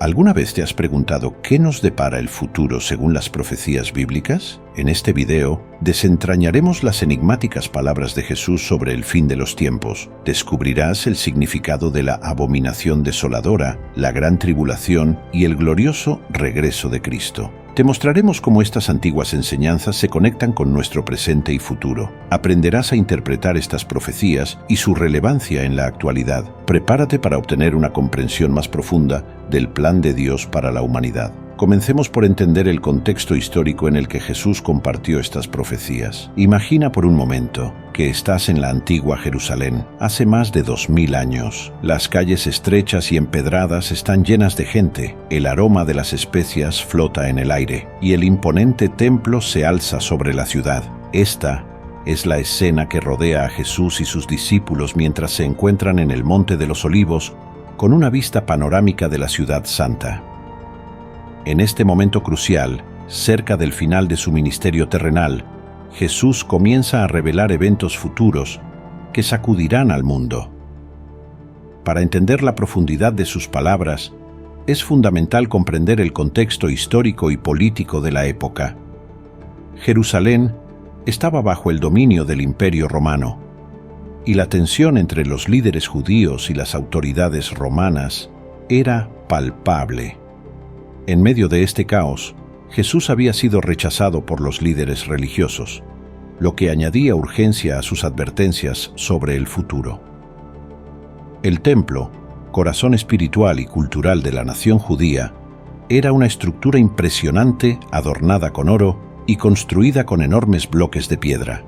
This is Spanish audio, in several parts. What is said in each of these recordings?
¿Alguna vez te has preguntado qué nos depara el futuro según las profecías bíblicas? En este video desentrañaremos las enigmáticas palabras de Jesús sobre el fin de los tiempos. Descubrirás el significado de la abominación desoladora, la gran tribulación y el glorioso regreso de Cristo. Te mostraremos cómo estas antiguas enseñanzas se conectan con nuestro presente y futuro. Aprenderás a interpretar estas profecías y su relevancia en la actualidad. Prepárate para obtener una comprensión más profunda del plan de Dios para la humanidad. Comencemos por entender el contexto histórico en el que Jesús compartió estas profecías. Imagina por un momento que estás en la antigua Jerusalén, hace más de 2000 años. Las calles estrechas y empedradas están llenas de gente, el aroma de las especias flota en el aire, y el imponente templo se alza sobre la ciudad. Esta es la escena que rodea a Jesús y sus discípulos mientras se encuentran en el Monte de los Olivos, con una vista panorámica de la ciudad santa. En este momento crucial, cerca del final de su ministerio terrenal, Jesús comienza a revelar eventos futuros que sacudirán al mundo. Para entender la profundidad de sus palabras, es fundamental comprender el contexto histórico y político de la época. Jerusalén estaba bajo el dominio del Imperio Romano, y la tensión entre los líderes judíos y las autoridades romanas era palpable. En medio de este caos, Jesús había sido rechazado por los líderes religiosos, lo que añadía urgencia a sus advertencias sobre el futuro. El templo, corazón espiritual y cultural de la nación judía, era una estructura impresionante adornada con oro y construida con enormes bloques de piedra.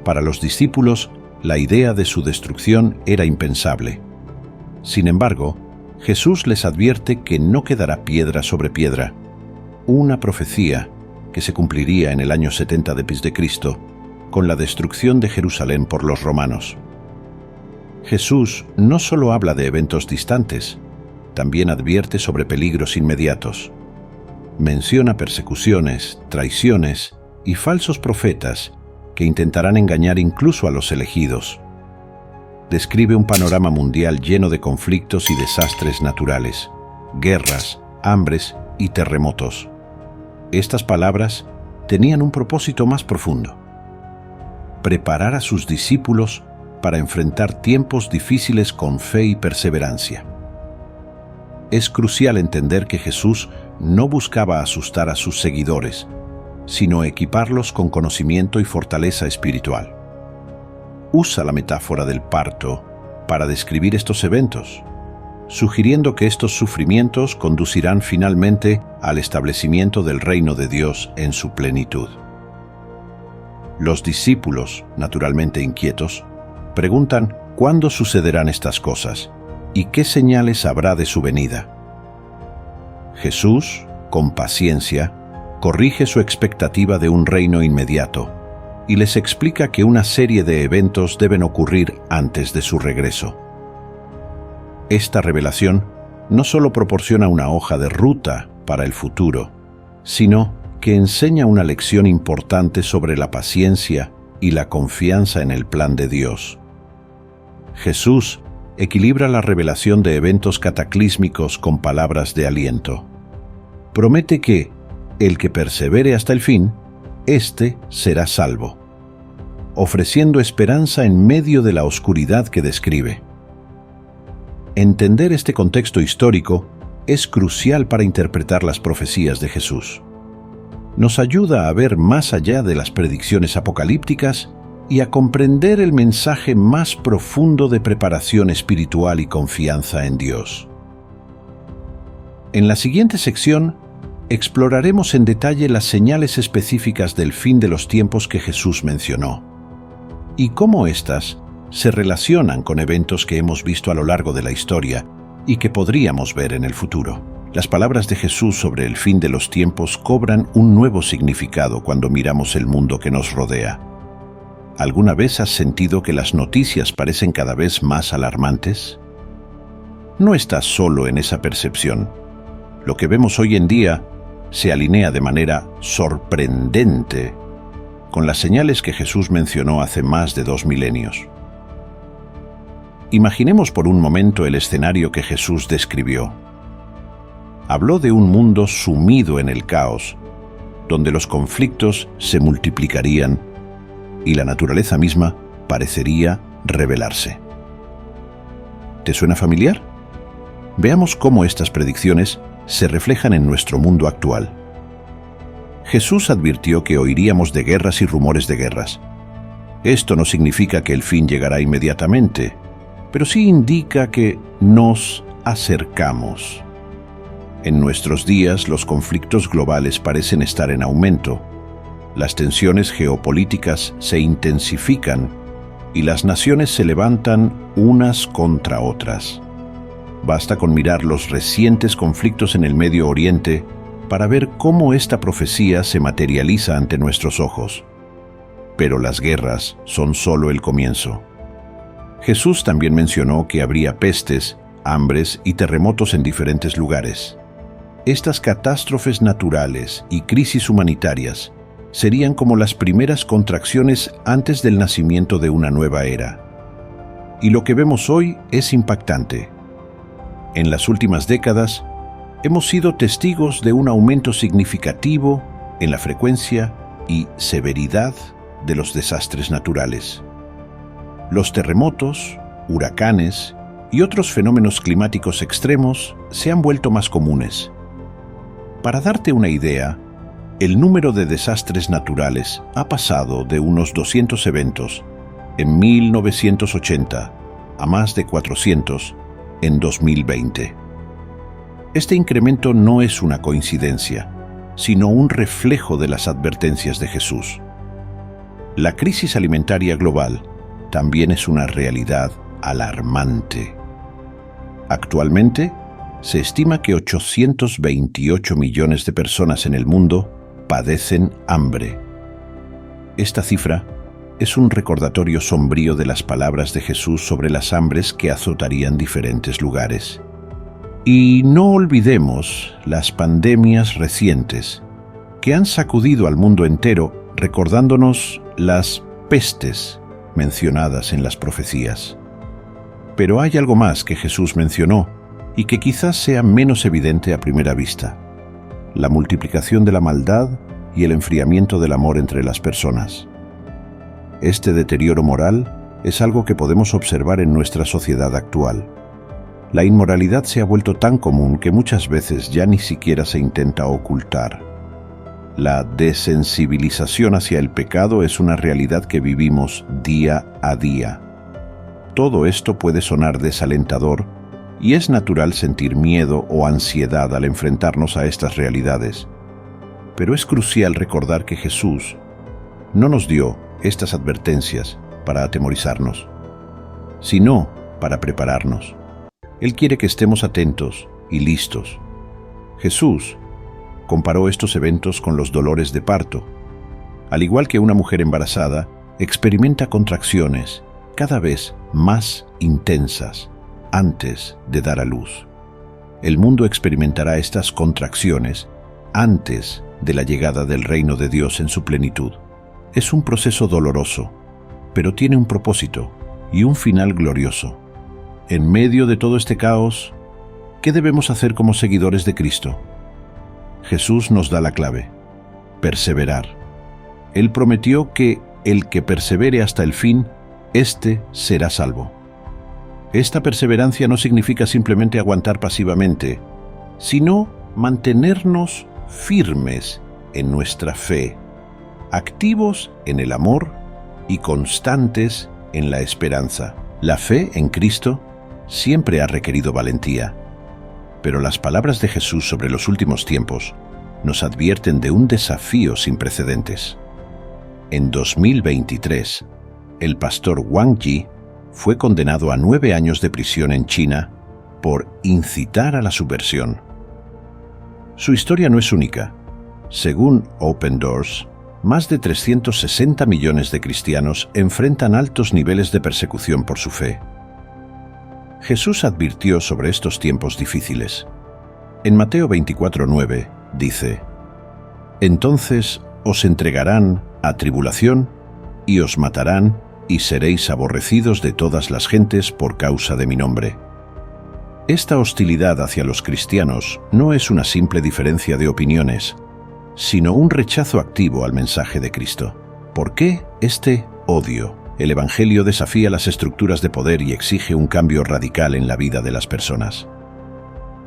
Para los discípulos, la idea de su destrucción era impensable. Sin embargo, Jesús les advierte que no quedará piedra sobre piedra, una profecía que se cumpliría en el año 70 d.C., con la destrucción de Jerusalén por los romanos. Jesús no solo habla de eventos distantes, también advierte sobre peligros inmediatos. Menciona persecuciones, traiciones y falsos profetas que intentarán engañar incluso a los elegidos. Describe un panorama mundial lleno de conflictos y desastres naturales, guerras, hambres y terremotos. Estas palabras tenían un propósito más profundo: preparar a sus discípulos para enfrentar tiempos difíciles con fe y perseverancia. Es crucial entender que Jesús no buscaba asustar a sus seguidores, sino equiparlos con conocimiento y fortaleza espiritual. Usa la metáfora del parto para describir estos eventos, sugiriendo que estos sufrimientos conducirán finalmente al establecimiento del reino de Dios en su plenitud. Los discípulos, naturalmente inquietos, preguntan cuándo sucederán estas cosas y qué señales habrá de su venida. Jesús, con paciencia, corrige su expectativa de un reino inmediato y les explica que una serie de eventos deben ocurrir antes de su regreso. Esta revelación no solo proporciona una hoja de ruta para el futuro, sino que enseña una lección importante sobre la paciencia y la confianza en el plan de Dios. Jesús equilibra la revelación de eventos cataclísmicos con palabras de aliento. Promete que el que persevere hasta el fin, éste será salvo, ofreciendo esperanza en medio de la oscuridad que describe. Entender este contexto histórico es crucial para interpretar las profecías de Jesús. Nos ayuda a ver más allá de las predicciones apocalípticas y a comprender el mensaje más profundo de preparación espiritual y confianza en Dios. En la siguiente sección, exploraremos en detalle las señales específicas del fin de los tiempos que Jesús mencionó, y cómo éstas se relacionan con eventos que hemos visto a lo largo de la historia y que podríamos ver en el futuro. Las palabras de Jesús sobre el fin de los tiempos cobran un nuevo significado cuando miramos el mundo que nos rodea. ¿Alguna vez has sentido que las noticias parecen cada vez más alarmantes? No estás solo en esa percepción. Lo que vemos hoy en día se alinea de manera sorprendente con las señales que Jesús mencionó hace más de 2 milenios. Imaginemos por un momento el escenario que Jesús describió. Habló de un mundo sumido en el caos, donde los conflictos se multiplicarían y la naturaleza misma parecería rebelarse. ¿Te suena familiar? Veamos cómo estas predicciones se reflejan en nuestro mundo actual. Jesús advirtió que oiríamos de guerras y rumores de guerras. Esto no significa que el fin llegará inmediatamente, pero sí indica que nos acercamos. En nuestros días, los conflictos globales parecen estar en aumento. Las tensiones geopolíticas se intensifican y las naciones se levantan unas contra otras. Basta con mirar los recientes conflictos en el Medio Oriente para ver cómo esta profecía se materializa ante nuestros ojos. Pero las guerras son solo el comienzo. Jesús también mencionó que habría pestes, hambres y terremotos en diferentes lugares. Estas catástrofes naturales y crisis humanitarias serían como las primeras contracciones antes del nacimiento de una nueva era. Y lo que vemos hoy es impactante. En las últimas décadas, hemos sido testigos de un aumento significativo en la frecuencia y severidad de los desastres naturales. Los terremotos, huracanes y otros fenómenos climáticos extremos se han vuelto más comunes. Para darte una idea, el número de desastres naturales ha pasado de unos 200 eventos en 1980 a más de 400 en 2020. Este incremento no es una coincidencia, sino un reflejo de las advertencias de Jesús. La crisis alimentaria global también es una realidad alarmante. Actualmente, se estima que 828 millones de personas en el mundo padecen hambre. Esta cifra es un recordatorio sombrío de las palabras de Jesús sobre las hambres que azotarían diferentes lugares. Y no olvidemos las pandemias recientes que han sacudido al mundo entero, recordándonos las pestes mencionadas en las profecías. Pero hay algo más que Jesús mencionó y que quizás sea menos evidente a primera vista: la multiplicación de la maldad y el enfriamiento del amor entre las personas. Este deterioro moral es algo que podemos observar en nuestra sociedad actual. La inmoralidad se ha vuelto tan común que muchas veces ya ni siquiera se intenta ocultar. La desensibilización hacia el pecado es una realidad que vivimos día a día. Todo esto puede sonar desalentador y es natural sentir miedo o ansiedad al enfrentarnos a estas realidades. Pero es crucial recordar que Jesús no nos dio estas advertencias para atemorizarnos, sino para prepararnos. Él quiere que estemos atentos y listos. Jesús comparó estos eventos con los dolores de parto. Al igual que una mujer embarazada, experimenta contracciones cada vez más intensas antes de dar a luz. El mundo experimentará estas contracciones antes de la llegada del reino de Dios en su plenitud. Es un proceso doloroso, pero tiene un propósito y un final glorioso. En medio de todo este caos, ¿qué debemos hacer como seguidores de Cristo? Jesús nos da la clave: perseverar. Él prometió que el que persevere hasta el fin, éste será salvo. Esta perseverancia no significa simplemente aguantar pasivamente, sino mantenernos firmes en nuestra fe, activos en el amor y constantes en la esperanza. La fe en Cristo siempre ha requerido valentía, pero las palabras de Jesús sobre los últimos tiempos nos advierten de un desafío sin precedentes. En 2023, el pastor Wang Yi fue condenado a 9 años de prisión en China por incitar a la subversión. Su historia no es única. Según Open Doors, más de 360 millones de cristianos enfrentan altos niveles de persecución por su fe. Jesús advirtió sobre estos tiempos difíciles. En Mateo 24:9 dice: «Entonces os entregarán a tribulación y os matarán y seréis aborrecidos de todas las gentes por causa de mi nombre». Esta hostilidad hacia los cristianos no es una simple diferencia de opiniones, sino un rechazo activo al mensaje de Cristo. ¿Por qué este odio? El Evangelio desafía las estructuras de poder y exige un cambio radical en la vida de las personas.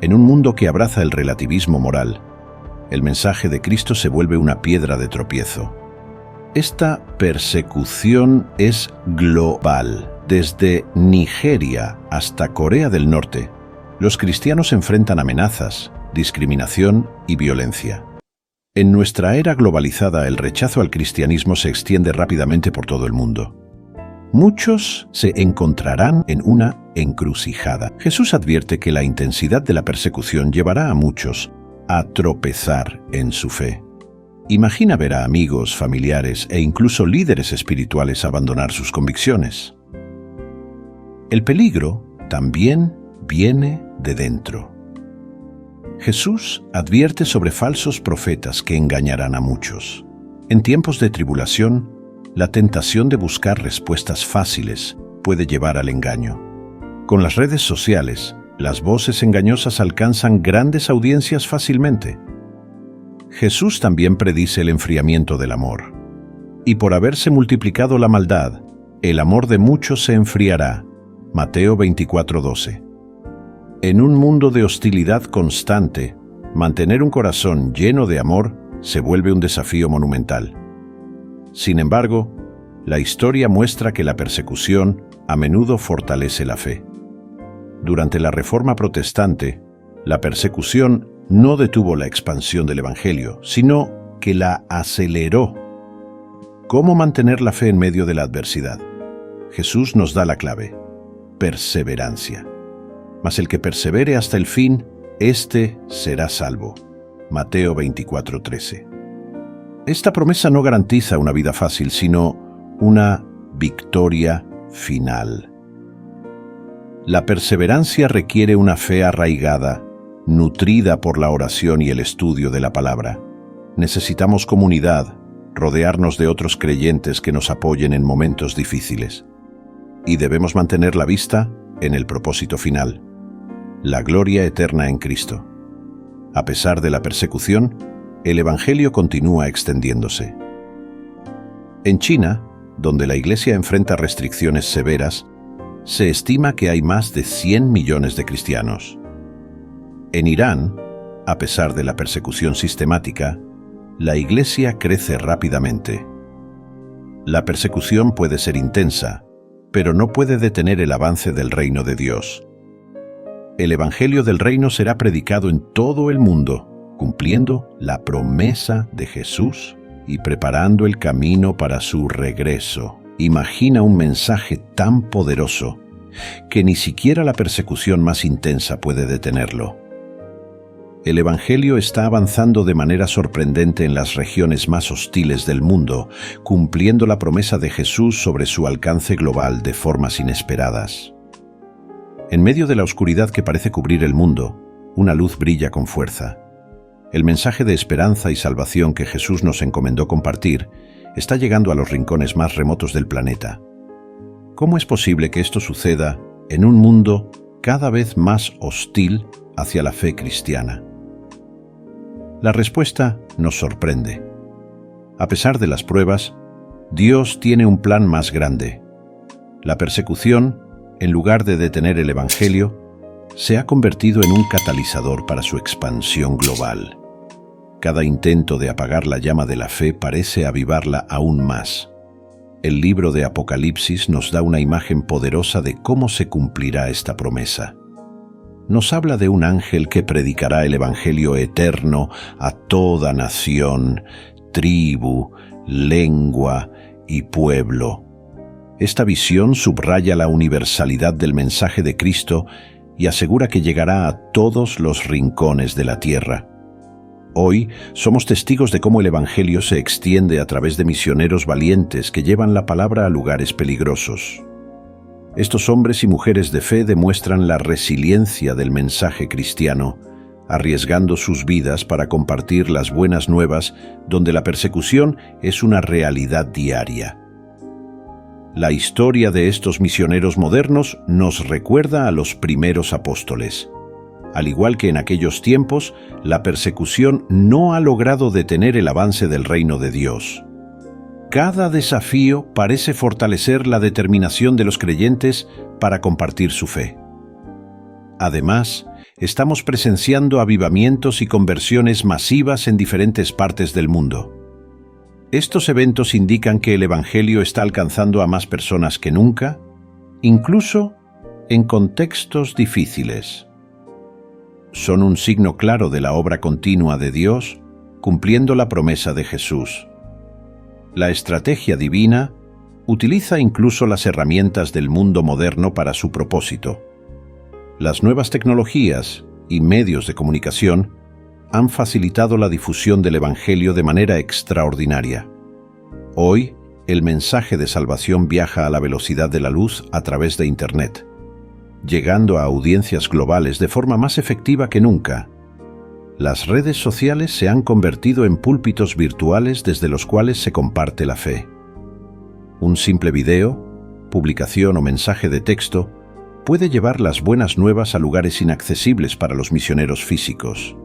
En un mundo que abraza el relativismo moral, el mensaje de Cristo se vuelve una piedra de tropiezo. Esta persecución es global. Desde Nigeria hasta Corea del Norte, los cristianos enfrentan amenazas, discriminación y violencia. En nuestra era globalizada, el rechazo al cristianismo se extiende rápidamente por todo el mundo. Muchos se encontrarán en una encrucijada. Jesús advierte que la intensidad de la persecución llevará a muchos a tropezar en su fe. Imagina ver a amigos, familiares e incluso líderes espirituales abandonar sus convicciones. El peligro también viene de dentro. Jesús advierte sobre falsos profetas que engañarán a muchos. En tiempos de tribulación, la tentación de buscar respuestas fáciles puede llevar al engaño. Con las redes sociales, las voces engañosas alcanzan grandes audiencias fácilmente. Jesús también predice el enfriamiento del amor. Y por haberse multiplicado la maldad, el amor de muchos se enfriará. Mateo 24:12. En un mundo de hostilidad constante, mantener un corazón lleno de amor se vuelve un desafío monumental. Sin embargo, la historia muestra que la persecución a menudo fortalece la fe. Durante la Reforma Protestante, la persecución no detuvo la expansión del Evangelio, sino que la aceleró. ¿Cómo mantener la fe en medio de la adversidad? Jesús nos da la clave: perseverancia. Mas el que persevere hasta el fin, éste será salvo. Mateo 24:13. Esta promesa no garantiza una vida fácil, sino una victoria final. La perseverancia requiere una fe arraigada, nutrida por la oración y el estudio de la palabra. Necesitamos comunidad, rodearnos de otros creyentes que nos apoyen en momentos difíciles. Y debemos mantener la vista en el propósito final: la gloria eterna en Cristo. A pesar de la persecución, el Evangelio continúa extendiéndose. En China, donde la Iglesia enfrenta restricciones severas, se estima que hay más de 100 millones de cristianos. En Irán, a pesar de la persecución sistemática, la Iglesia crece rápidamente. La persecución puede ser intensa, pero no puede detener el avance del reino de Dios. El Evangelio del Reino será predicado en todo el mundo, cumpliendo la promesa de Jesús y preparando el camino para su regreso. Imagina un mensaje tan poderoso que ni siquiera la persecución más intensa puede detenerlo. El Evangelio está avanzando de manera sorprendente en las regiones más hostiles del mundo, cumpliendo la promesa de Jesús sobre su alcance global de formas inesperadas. En medio de la oscuridad que parece cubrir el mundo, una luz brilla con fuerza. El mensaje de esperanza y salvación que Jesús nos encomendó compartir está llegando a los rincones más remotos del planeta. ¿Cómo es posible que esto suceda en un mundo cada vez más hostil hacia la fe cristiana? La respuesta nos sorprende. A pesar de las pruebas, Dios tiene un plan más grande. La persecución, en lugar de detener el Evangelio, se ha convertido en un catalizador para su expansión global. Cada intento de apagar la llama de la fe parece avivarla aún más. El libro de Apocalipsis nos da una imagen poderosa de cómo se cumplirá esta promesa. Nos habla de un ángel que predicará el Evangelio eterno a toda nación, tribu, lengua y pueblo. Esta visión subraya la universalidad del mensaje de Cristo y asegura que llegará a todos los rincones de la tierra. Hoy somos testigos de cómo el Evangelio se extiende a través de misioneros valientes que llevan la palabra a lugares peligrosos. Estos hombres y mujeres de fe demuestran la resiliencia del mensaje cristiano, arriesgando sus vidas para compartir las buenas nuevas donde la persecución es una realidad diaria. La historia de estos misioneros modernos nos recuerda a los primeros apóstoles. Al igual que en aquellos tiempos, la persecución no ha logrado detener el avance del reino de Dios. Cada desafío parece fortalecer la determinación de los creyentes para compartir su fe. Además, estamos presenciando avivamientos y conversiones masivas en diferentes partes del mundo. Estos eventos indican que el Evangelio está alcanzando a más personas que nunca, incluso en contextos difíciles. Son un signo claro de la obra continua de Dios, cumpliendo la promesa de Jesús. La estrategia divina utiliza incluso las herramientas del mundo moderno para su propósito. Las nuevas tecnologías y medios de comunicación han facilitado la difusión del Evangelio de manera extraordinaria. Hoy, el mensaje de salvación viaja a la velocidad de la luz a través de Internet, llegando a audiencias globales de forma más efectiva que nunca. Las redes sociales se han convertido en púlpitos virtuales desde los cuales se comparte la fe. Un simple video, publicación o mensaje de texto puede llevar las buenas nuevas a lugares inaccesibles para los misioneros físicos.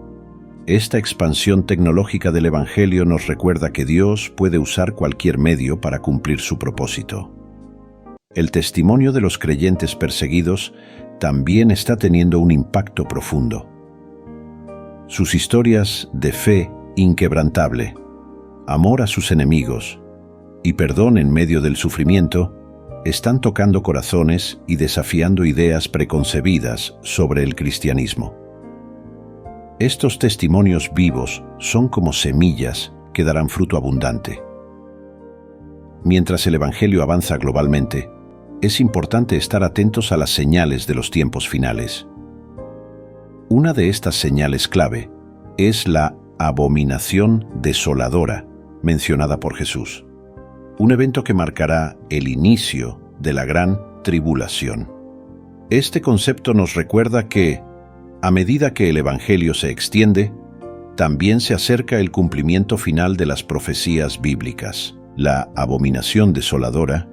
Esta expansión tecnológica del Evangelio nos recuerda que Dios puede usar cualquier medio para cumplir su propósito. El testimonio de los creyentes perseguidos también está teniendo un impacto profundo. Sus historias de fe inquebrantable, amor a sus enemigos y perdón en medio del sufrimiento están tocando corazones y desafiando ideas preconcebidas sobre el cristianismo. Estos testimonios vivos son como semillas que darán fruto abundante. Mientras el Evangelio avanza globalmente, es importante estar atentos a las señales de los tiempos finales. Una de estas señales clave es la abominación desoladora mencionada por Jesús, un evento que marcará el inicio de la gran tribulación. Este concepto nos recuerda que, a medida que el Evangelio se extiende, también se acerca el cumplimiento final de las profecías bíblicas. La abominación desoladora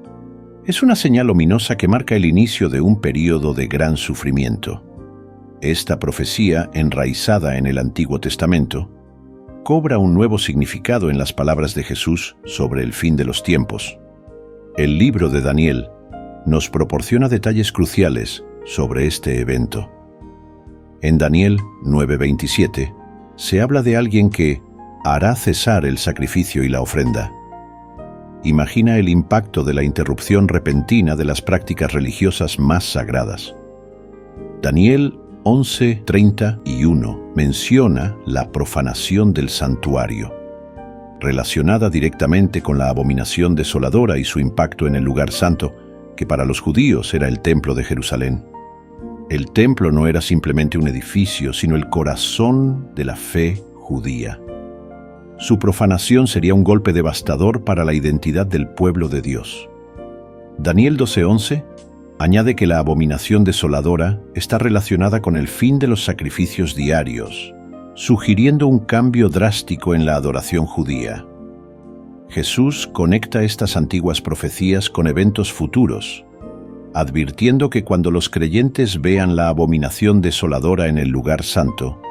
es una señal ominosa que marca el inicio de un período de gran sufrimiento. Esta profecía, enraizada en el Antiguo Testamento, cobra un nuevo significado en las palabras de Jesús sobre el fin de los tiempos. El libro de Daniel nos proporciona detalles cruciales sobre este evento. En Daniel 9:27 se habla de alguien que hará cesar el sacrificio y la ofrenda. Imagina el impacto de la interrupción repentina de las prácticas religiosas más sagradas. Daniel 11:31 menciona la profanación del santuario, relacionada directamente con la abominación desoladora y su impacto en el lugar santo, que para los judíos era el templo de Jerusalén. El templo no era simplemente un edificio, sino el corazón de la fe judía. Su profanación sería un golpe devastador para la identidad del pueblo de Dios. Daniel 12:11 añade que la abominación desoladora está relacionada con el fin de los sacrificios diarios, sugiriendo un cambio drástico en la adoración judía. Jesús conecta estas antiguas profecías con eventos futuros, advirtiendo que cuando los creyentes vean la abominación desoladora en el lugar santo,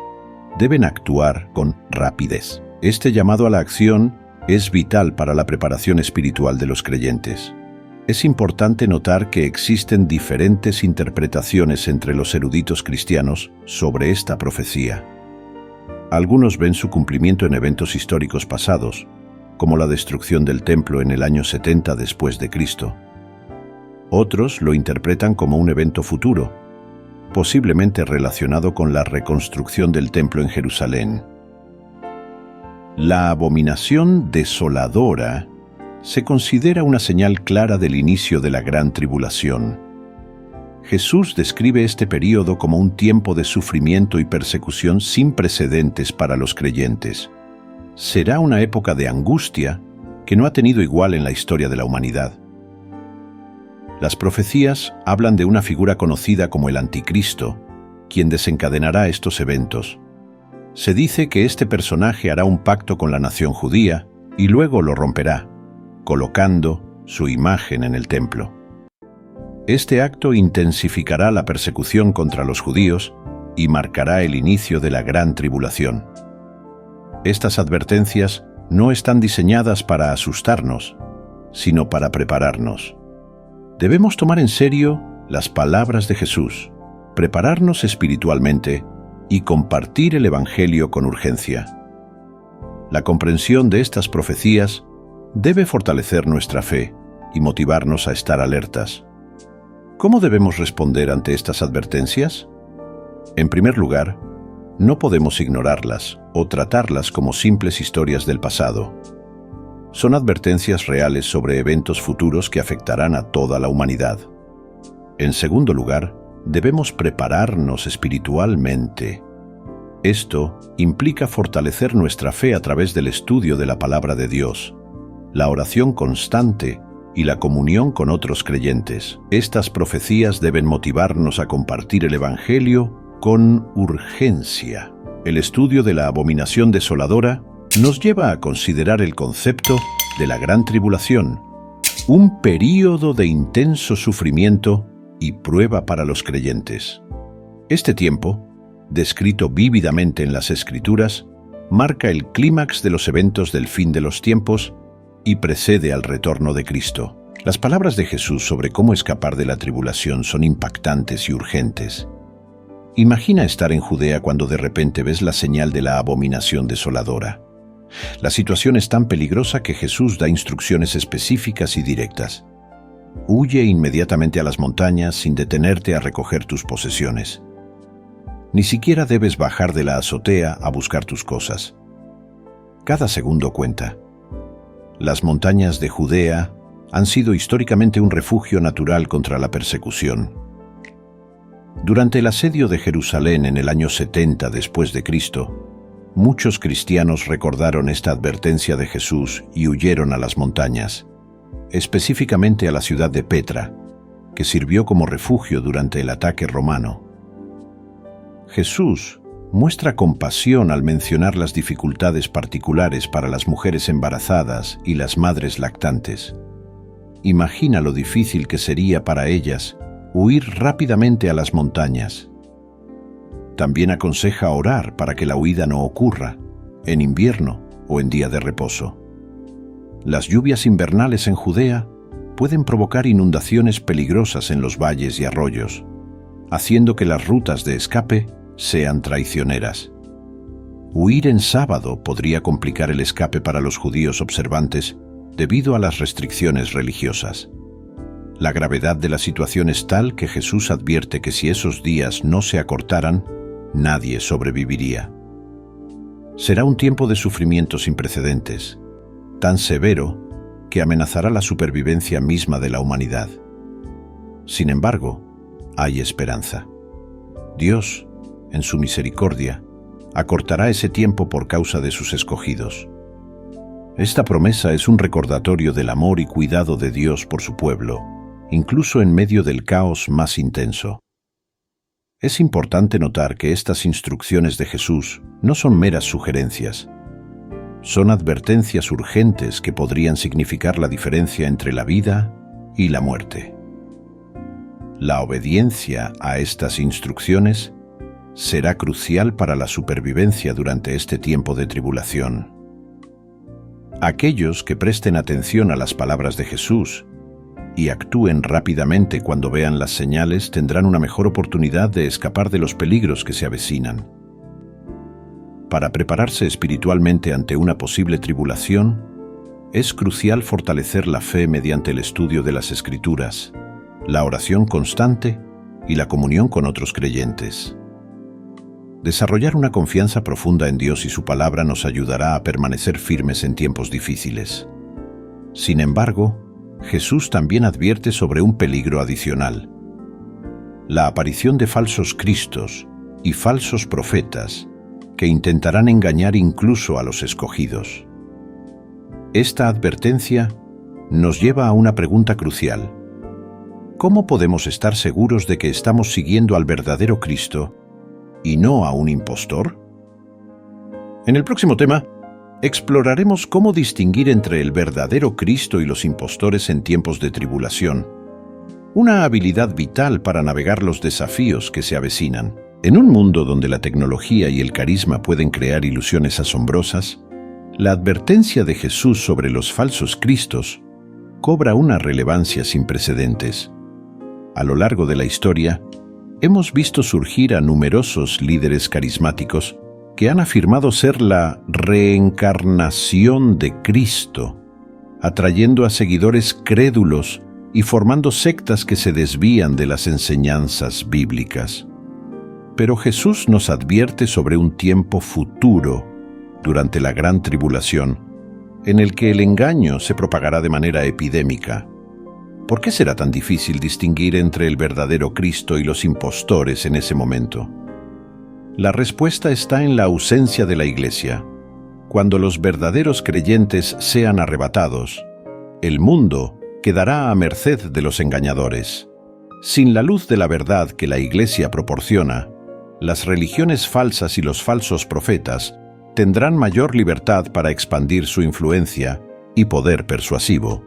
deben actuar con rapidez. Este llamado a la acción es vital para la preparación espiritual de los creyentes. Es importante notar que existen diferentes interpretaciones entre los eruditos cristianos sobre esta profecía. Algunos ven su cumplimiento en eventos históricos pasados, como la destrucción del templo en el año 70 después de Cristo. Otros lo interpretan como un evento futuro, posiblemente relacionado con la reconstrucción del templo en Jerusalén. La abominación desoladora se considera una señal clara del inicio de la gran tribulación. Jesús describe este período como un tiempo de sufrimiento y persecución sin precedentes para los creyentes. Será una época de angustia que no ha tenido igual en la historia de la humanidad. Las profecías hablan de una figura conocida como el Anticristo, quien desencadenará estos eventos. Se dice que este personaje hará un pacto con la nación judía y luego lo romperá, colocando su imagen en el templo. Este acto intensificará la persecución contra los judíos y marcará el inicio de la gran tribulación. Estas advertencias no están diseñadas para asustarnos, sino para prepararnos. Debemos tomar en serio las palabras de Jesús, prepararnos espiritualmente y compartir el Evangelio con urgencia. La comprensión de estas profecías debe fortalecer nuestra fe y motivarnos a estar alertas. ¿Cómo debemos responder ante estas advertencias? En primer lugar, no podemos ignorarlas o tratarlas como simples historias del pasado. Son advertencias reales sobre eventos futuros que afectarán a toda la humanidad. En segundo lugar, debemos prepararnos espiritualmente. Esto implica fortalecer nuestra fe a través del estudio de la palabra de Dios, la oración constante y la comunión con otros creyentes. Estas profecías deben motivarnos a compartir el Evangelio con urgencia. El estudio de la abominación desoladora nos lleva a considerar el concepto de la gran tribulación, un período de intenso sufrimiento y prueba para los creyentes. Este tiempo, descrito vívidamente en las Escrituras, marca el clímax de los eventos del fin de los tiempos y precede al retorno de Cristo. Las palabras de Jesús sobre cómo escapar de la tribulación son impactantes y urgentes. Imagina estar en Judea cuando de repente ves la señal de la abominación desoladora. La situación es tan peligrosa que Jesús da instrucciones específicas y directas. Huye inmediatamente a las montañas sin detenerte a recoger tus posesiones. Ni siquiera debes bajar de la azotea a buscar tus cosas. Cada segundo cuenta. Las montañas de Judea han sido históricamente un refugio natural contra la persecución. Durante el asedio de Jerusalén en el año 70 después de Cristo, muchos cristianos recordaron esta advertencia de Jesús y huyeron a las montañas, específicamente a la ciudad de Petra, que sirvió como refugio durante el ataque romano. Jesús muestra compasión al mencionar las dificultades particulares para las mujeres embarazadas y las madres lactantes. Imagina lo difícil que sería para ellas huir rápidamente a las montañas. También aconseja orar para que la huida no ocurra, en invierno o en día de reposo. Las lluvias invernales en Judea pueden provocar inundaciones peligrosas en los valles y arroyos, haciendo que las rutas de escape sean traicioneras. Huir en sábado podría complicar el escape para los judíos observantes debido a las restricciones religiosas. La gravedad de la situación es tal que Jesús advierte que si esos días no se acortaran, nadie sobreviviría. Será un tiempo de sufrimiento sin precedentes, tan severo que amenazará la supervivencia misma de la humanidad. Sin embargo, hay esperanza. Dios, en su misericordia, acortará ese tiempo por causa de sus escogidos. Esta promesa es un recordatorio del amor y cuidado de Dios por su pueblo, incluso en medio del caos más intenso. Es importante notar que estas instrucciones de Jesús no son meras sugerencias. Son advertencias urgentes que podrían significar la diferencia entre la vida y la muerte. La obediencia a estas instrucciones será crucial para la supervivencia durante este tiempo de tribulación. Aquellos que presten atención a las palabras de Jesús y actúen rápidamente cuando vean las señales tendrán una mejor oportunidad de escapar de los peligros que se avecinan. Para prepararse espiritualmente ante una posible tribulación, es crucial fortalecer la fe mediante el estudio de las Escrituras, la oración constante y la comunión con otros creyentes. Desarrollar una confianza profunda en Dios y su palabra nos ayudará a permanecer firmes en tiempos difíciles. Sin embargo, Jesús también advierte sobre un peligro adicional: la aparición de falsos cristos y falsos profetas que intentarán engañar incluso a los escogidos. Esta advertencia nos lleva a una pregunta crucial: ¿cómo podemos estar seguros de que estamos siguiendo al verdadero Cristo y no a un impostor? En el próximo tema, exploraremos cómo distinguir entre el verdadero Cristo y los impostores en tiempos de tribulación, una habilidad vital para navegar los desafíos que se avecinan. En un mundo donde la tecnología y el carisma pueden crear ilusiones asombrosas, la advertencia de Jesús sobre los falsos cristos cobra una relevancia sin precedentes. A lo largo de la historia, hemos visto surgir a numerosos líderes carismáticos que han afirmado ser la reencarnación de Cristo, atrayendo a seguidores crédulos y formando sectas que se desvían de las enseñanzas bíblicas. Pero Jesús nos advierte sobre un tiempo futuro, durante la gran tribulación, en el que el engaño se propagará de manera epidémica. ¿Por qué será tan difícil distinguir entre el verdadero Cristo y los impostores en ese momento? La respuesta está en la ausencia de la Iglesia. Cuando los verdaderos creyentes sean arrebatados, el mundo quedará a merced de los engañadores. Sin la luz de la verdad que la Iglesia proporciona, las religiones falsas y los falsos profetas tendrán mayor libertad para expandir su influencia y poder persuasivo.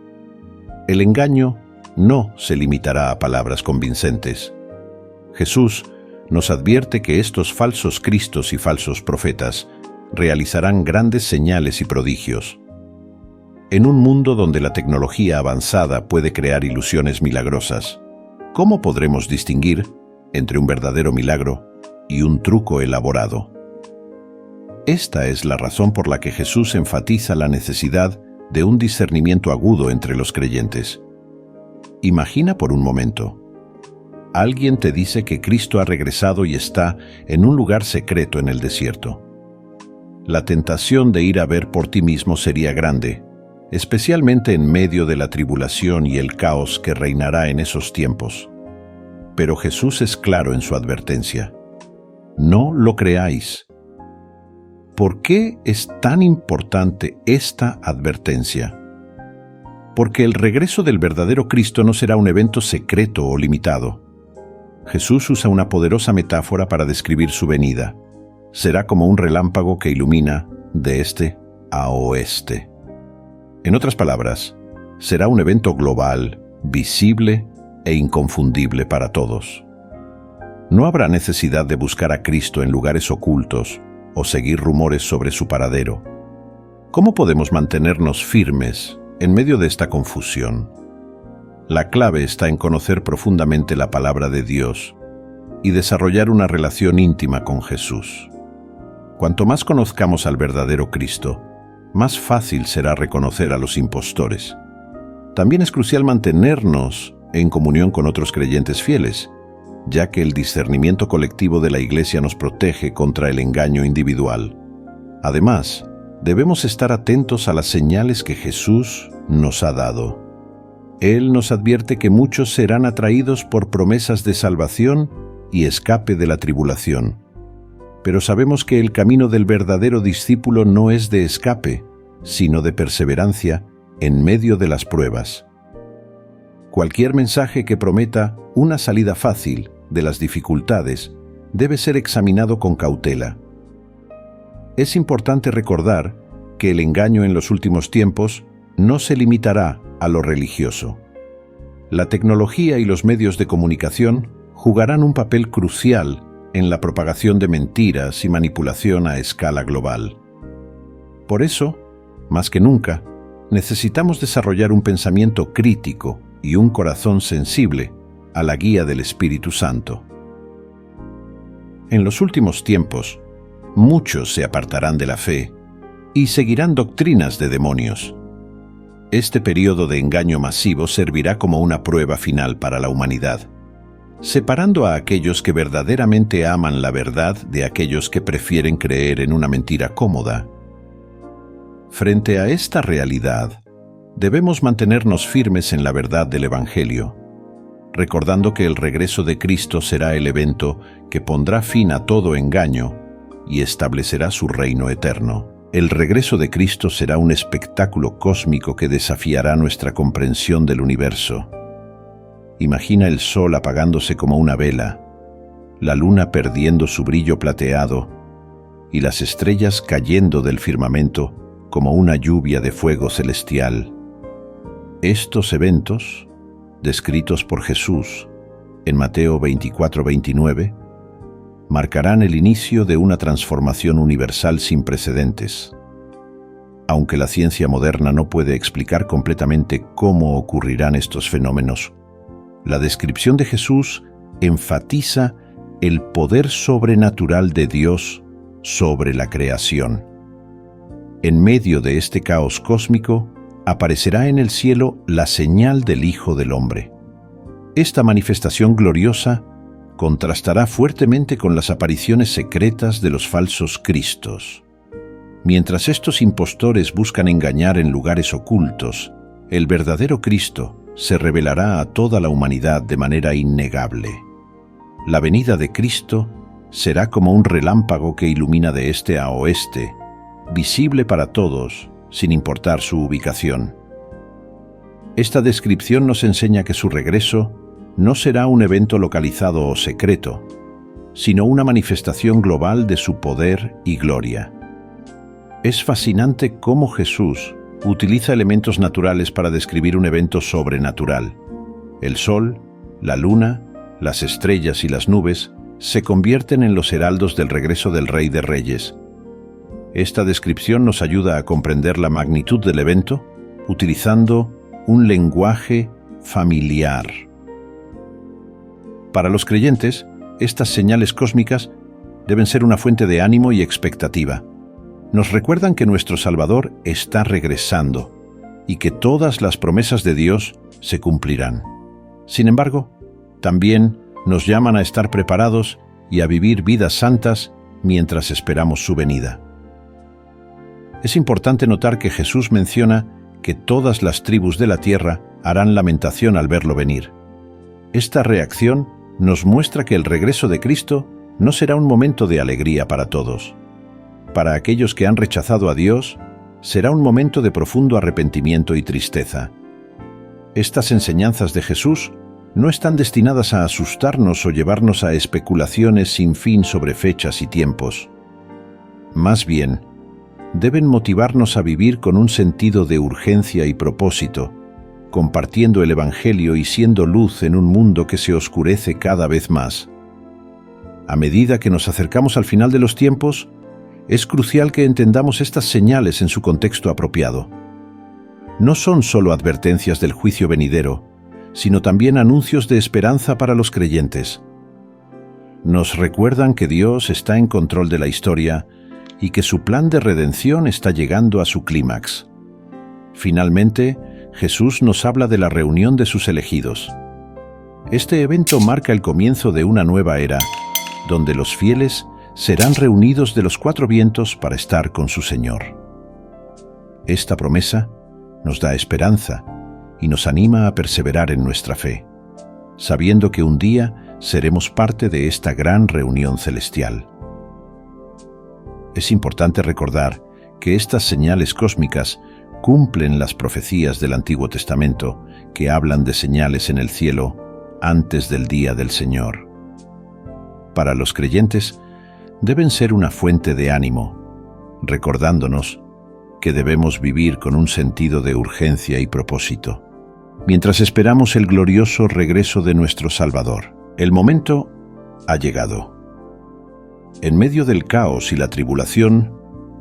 El engaño no se limitará a palabras convincentes. Jesús nos advierte que estos falsos cristos y falsos profetas realizarán grandes señales y prodigios. En un mundo donde la tecnología avanzada puede crear ilusiones milagrosas, ¿cómo podremos distinguir entre un verdadero milagro y un truco elaborado? Esta es la razón por la que Jesús enfatiza la necesidad de un discernimiento agudo entre los creyentes. Imagina por un momento. Alguien te dice que Cristo ha regresado y está en un lugar secreto en el desierto. La tentación de ir a ver por ti mismo sería grande, especialmente en medio de la tribulación y el caos que reinará en esos tiempos. Pero Jesús es claro en su advertencia. No lo creáis. ¿Por qué es tan importante esta advertencia? Porque el regreso del verdadero Cristo no será un evento secreto o limitado. Jesús usa una poderosa metáfora para describir su venida. Será como un relámpago que ilumina de este a oeste. En otras palabras, será un evento global, visible e inconfundible para todos. No habrá necesidad de buscar a Cristo en lugares ocultos o seguir rumores sobre su paradero. ¿Cómo podemos mantenernos firmes en medio de esta confusión? La clave está en conocer profundamente la palabra de Dios y desarrollar una relación íntima con Jesús. Cuanto más conozcamos al verdadero Cristo, más fácil será reconocer a los impostores. También es crucial mantenernos en comunión con otros creyentes fieles, ya que el discernimiento colectivo de la Iglesia nos protege contra el engaño individual. Además, debemos estar atentos a las señales que Jesús nos ha dado. Él nos advierte que muchos serán atraídos por promesas de salvación y escape de la tribulación. Pero sabemos que el camino del verdadero discípulo no es de escape, sino de perseverancia en medio de las pruebas. Cualquier mensaje que prometa una salida fácil de las dificultades debe ser examinado con cautela. Es importante recordar que el engaño en los últimos tiempos no se limitará a lo religioso. La tecnología y los medios de comunicación jugarán un papel crucial en la propagación de mentiras y manipulación a escala global. Por eso, más que nunca, necesitamos desarrollar un pensamiento crítico y un corazón sensible a la guía del Espíritu Santo. En los últimos tiempos, muchos se apartarán de la fe y seguirán doctrinas de demonios. Este periodo de engaño masivo servirá como una prueba final para la humanidad, separando a aquellos que verdaderamente aman la verdad de aquellos que prefieren creer en una mentira cómoda. Frente a esta realidad, debemos mantenernos firmes en la verdad del Evangelio, recordando que el regreso de Cristo será el evento que pondrá fin a todo engaño y establecerá su reino eterno. El regreso de Cristo será un espectáculo cósmico que desafiará nuestra comprensión del universo. Imagina el sol apagándose como una vela, la luna perdiendo su brillo plateado y las estrellas cayendo del firmamento como una lluvia de fuego celestial. Estos eventos, descritos por Jesús en Mateo 24-29, marcarán el inicio de una transformación universal sin precedentes. Aunque la ciencia moderna no puede explicar completamente cómo ocurrirán estos fenómenos, la descripción de Jesús enfatiza el poder sobrenatural de Dios sobre la creación. En medio de este caos cósmico, aparecerá en el cielo la señal del Hijo del Hombre. Esta manifestación gloriosa contrastará fuertemente con las apariciones secretas de los falsos cristos. Mientras estos impostores buscan engañar en lugares ocultos, el verdadero Cristo se revelará a toda la humanidad de manera innegable. La venida de Cristo será como un relámpago que ilumina de este a oeste, visible para todos, sin importar su ubicación. Esta descripción nos enseña que su regreso no será un evento localizado o secreto, sino una manifestación global de su poder y gloria. Es fascinante cómo Jesús utiliza elementos naturales para describir un evento sobrenatural. El sol, la luna, las estrellas y las nubes se convierten en los heraldos del regreso del Rey de Reyes. Esta descripción nos ayuda a comprender la magnitud del evento utilizando un lenguaje familiar. Para los creyentes, estas señales cósmicas deben ser una fuente de ánimo y expectativa. Nos recuerdan que nuestro Salvador está regresando y que todas las promesas de Dios se cumplirán. Sin embargo, también nos llaman a estar preparados y a vivir vidas santas mientras esperamos su venida. Es importante notar que Jesús menciona que todas las tribus de la tierra harán lamentación al verlo venir. Esta reacción nos muestra que el regreso de Cristo no será un momento de alegría para todos. Para aquellos que han rechazado a Dios, será un momento de profundo arrepentimiento y tristeza. Estas enseñanzas de Jesús no están destinadas a asustarnos o llevarnos a especulaciones sin fin sobre fechas y tiempos. Más bien, deben motivarnos a vivir con un sentido de urgencia y propósito, compartiendo el Evangelio y siendo luz en un mundo que se oscurece cada vez más. A medida que nos acercamos al final de los tiempos, es crucial que entendamos estas señales en su contexto apropiado. No son solo advertencias del juicio venidero, sino también anuncios de esperanza para los creyentes. Nos recuerdan que Dios está en control de la historia y que su plan de redención está llegando a su clímax. Finalmente, Jesús nos habla de la reunión de sus elegidos. Este evento marca el comienzo de una nueva era, donde los fieles serán reunidos de los cuatro vientos para estar con su Señor. Esta promesa nos da esperanza y nos anima a perseverar en nuestra fe, sabiendo que un día seremos parte de esta gran reunión celestial. Es importante recordar que estas señales cósmicas cumplen las profecías del Antiguo Testamento que hablan de señales en el cielo antes del día del Señor. Para los creyentes, deben ser una fuente de ánimo, recordándonos que debemos vivir con un sentido de urgencia y propósito, mientras esperamos el glorioso regreso de nuestro Salvador. El momento ha llegado. En medio del caos y la tribulación,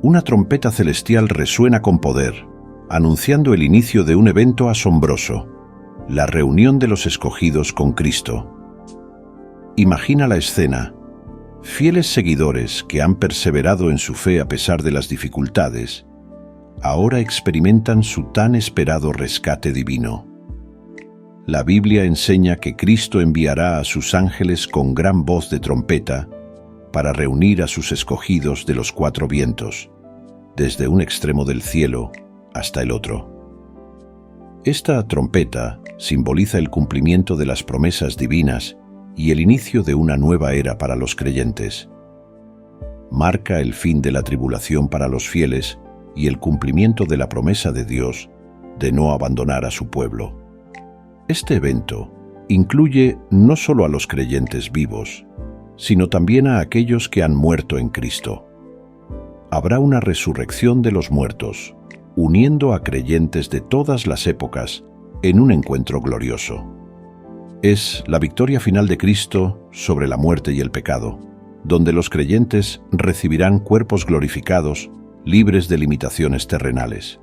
una trompeta celestial resuena con poder, anunciando el inicio de un evento asombroso, la reunión de los escogidos con Cristo. Imagina la escena. Fieles seguidores que han perseverado en su fe a pesar de las dificultades, ahora experimentan su tan esperado rescate divino. La Biblia enseña que Cristo enviará a sus ángeles con gran voz de trompeta para reunir a sus escogidos de los cuatro vientos, desde un extremo del cielo hasta el otro. Esta trompeta simboliza el cumplimiento de las promesas divinas y el inicio de una nueva era para los creyentes. Marca el fin de la tribulación para los fieles y el cumplimiento de la promesa de Dios de no abandonar a su pueblo. Este evento incluye no solo a los creyentes vivos, sino también a aquellos que han muerto en Cristo. habrá una resurrección de los muertos, uniendo a creyentes de todas las épocas en un encuentro glorioso. Es la victoria final de Cristo sobre la muerte y el pecado, donde los creyentes recibirán cuerpos glorificados, libres de limitaciones terrenales.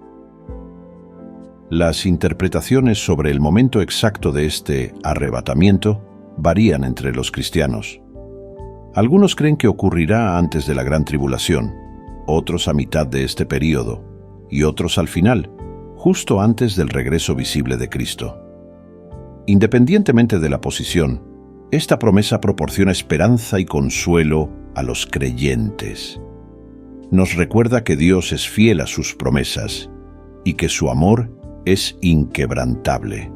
Las interpretaciones sobre el momento exacto de este arrebatamiento varían entre los cristianos. Algunos creen que ocurrirá antes de la gran tribulación, otros a mitad de este período, y otros al final, justo antes del regreso visible de Cristo. Independientemente de la posición, esta promesa proporciona esperanza y consuelo a los creyentes. Nos recuerda que Dios es fiel a sus promesas y que su amor es inquebrantable.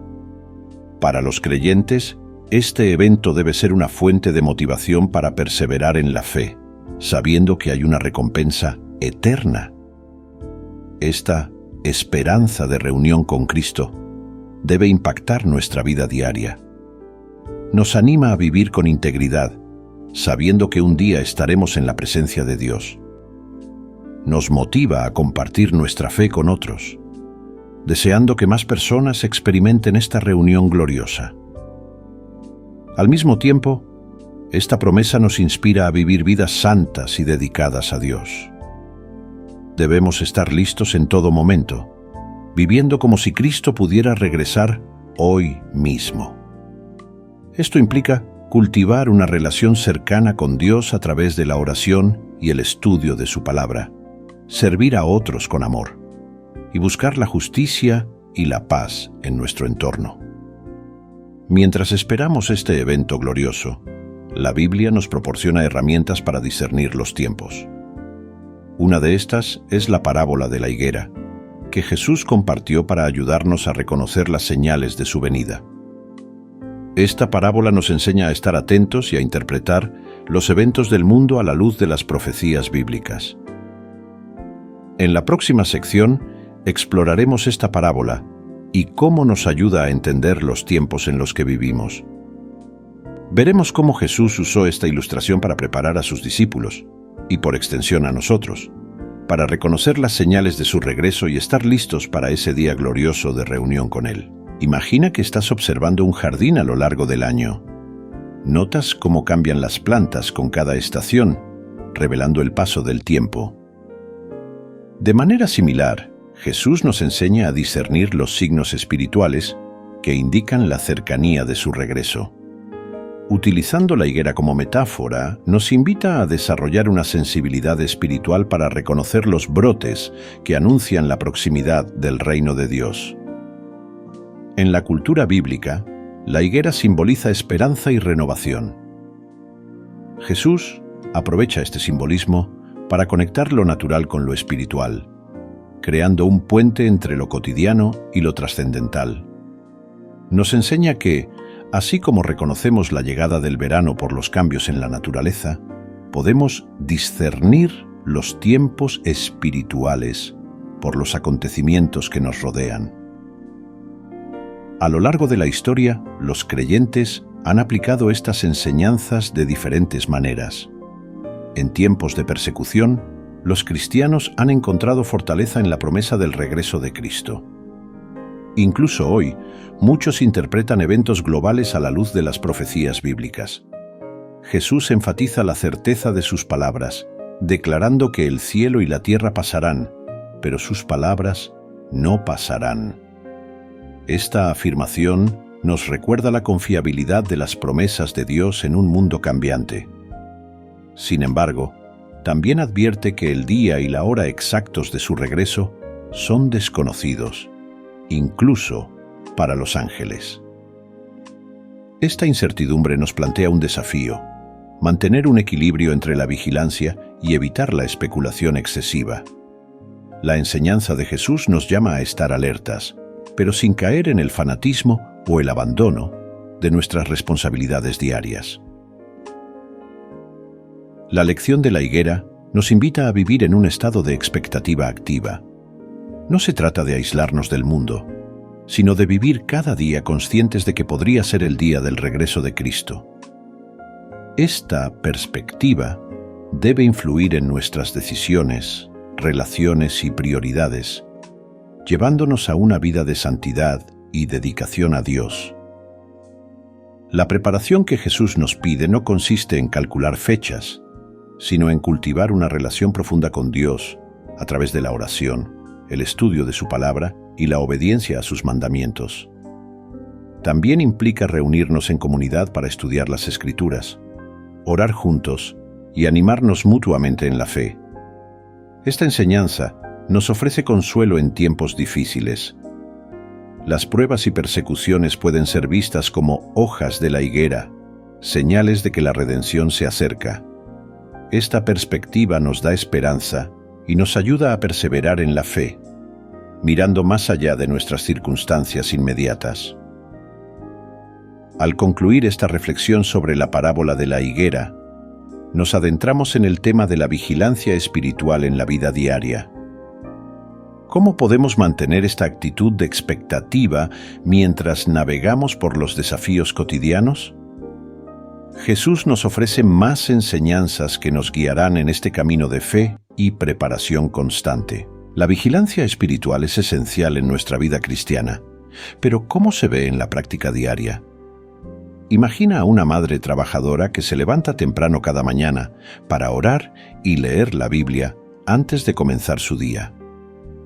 Para los creyentes, este evento debe ser una fuente de motivación para perseverar en la fe, sabiendo que hay una recompensa eterna. Esta esperanza de reunión con Cristo debe impactar nuestra vida diaria. Nos anima a vivir con integridad, sabiendo que un día estaremos en la presencia de Dios. Nos motiva a compartir nuestra fe con otros, deseando que más personas experimenten esta reunión gloriosa. Al mismo tiempo, esta promesa nos inspira a vivir vidas santas y dedicadas a Dios. Debemos estar listos en todo momento, viviendo como si Cristo pudiera regresar hoy mismo. Esto implica cultivar una relación cercana con Dios a través de la oración y el estudio de su palabra, servir a otros con amor y buscar la justicia y la paz en nuestro entorno. Mientras esperamos este evento glorioso, la Biblia nos proporciona herramientas para discernir los tiempos. Una de estas es la parábola de la higuera, que Jesús compartió para ayudarnos a reconocer las señales de su venida. Esta parábola nos enseña a estar atentos y a interpretar los eventos del mundo a la luz de las profecías bíblicas. En la próxima sección, exploraremos esta parábola y cómo nos ayuda a entender los tiempos en los que vivimos. Veremos cómo Jesús usó esta ilustración para preparar a sus discípulos, y por extensión a nosotros, para reconocer las señales de su regreso y estar listos para ese día glorioso de reunión con Él. Imagina que estás observando un jardín a lo largo del año. Notas cómo cambian las plantas con cada estación, revelando el paso del tiempo. De manera similar, Jesús nos enseña a discernir los signos espirituales que indican la cercanía de su regreso. Utilizando la higuera como metáfora, nos invita a desarrollar una sensibilidad espiritual para reconocer los brotes que anuncian la proximidad del reino de Dios. En la cultura bíblica, la higuera simboliza esperanza y renovación. Jesús aprovecha este simbolismo para conectar lo natural con lo espiritual, creando un puente entre lo cotidiano y lo trascendental. Nos enseña que, así como reconocemos la llegada del verano por los cambios en la naturaleza, podemos discernir los tiempos espirituales por los acontecimientos que nos rodean. A lo largo de la historia, los creyentes han aplicado estas enseñanzas de diferentes maneras. En tiempos de persecución, los cristianos han encontrado fortaleza en la promesa del regreso de Cristo. Incluso hoy, muchos interpretan eventos globales a la luz de las profecías bíblicas. Jesús enfatiza la certeza de sus palabras, declarando que el cielo y la tierra pasarán, pero sus palabras no pasarán. Esta afirmación nos recuerda la confiabilidad de las promesas de Dios en un mundo cambiante. Sin embargo, también advierte que el día y la hora exactos de su regreso son desconocidos, incluso para los ángeles. Esta incertidumbre nos plantea un desafío: mantener un equilibrio entre la vigilancia y evitar la especulación excesiva. La enseñanza de Jesús nos llama a estar alertas, pero sin caer en el fanatismo o el abandono de nuestras responsabilidades diarias. La lección de la higuera nos invita a vivir en un estado de expectativa activa. No se trata de aislarnos del mundo, sino de vivir cada día conscientes de que podría ser el día del regreso de Cristo. Esta perspectiva debe influir en nuestras decisiones, relaciones y prioridades, llevándonos a una vida de santidad y dedicación a Dios. La preparación que Jesús nos pide no consiste en calcular fechas, sino en cultivar una relación profunda con Dios a través de la oración, el estudio de su palabra y la obediencia a sus mandamientos. También implica reunirnos en comunidad para estudiar las Escrituras, orar juntos y animarnos mutuamente en la fe. Esta enseñanza nos ofrece consuelo en tiempos difíciles. Las pruebas y persecuciones pueden ser vistas como hojas de la higuera, señales de que la redención se acerca. Esta perspectiva nos da esperanza y nos ayuda a perseverar en la fe, mirando más allá de nuestras circunstancias inmediatas. Al concluir esta reflexión sobre la parábola de la higuera, nos adentramos en el tema de la vigilancia espiritual en la vida diaria. ¿Cómo podemos mantener esta actitud de expectativa mientras navegamos por los desafíos cotidianos? Jesús nos ofrece más enseñanzas que nos guiarán en este camino de fe y preparación constante. La vigilancia espiritual es esencial en nuestra vida cristiana, pero ¿cómo se ve en la práctica diaria? Imagina a una madre trabajadora que se levanta temprano cada mañana para orar y leer la Biblia antes de comenzar su día.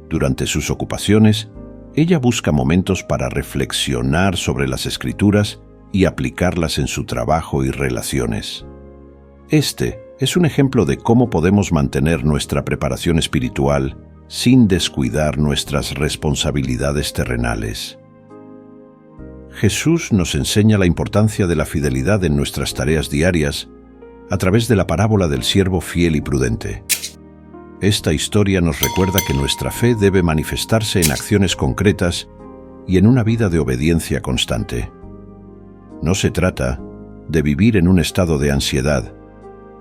Durante sus ocupaciones, ella busca momentos para reflexionar sobre las Escrituras y aplicarlas en su trabajo y relaciones. Este es un ejemplo de cómo podemos mantener nuestra preparación espiritual sin descuidar nuestras responsabilidades terrenales. Jesús nos enseña la importancia de la fidelidad en nuestras tareas diarias a través de la parábola del siervo fiel y prudente. Esta historia nos recuerda que nuestra fe debe manifestarse en acciones concretas y en una vida de obediencia constante. No se trata de vivir en un estado de ansiedad,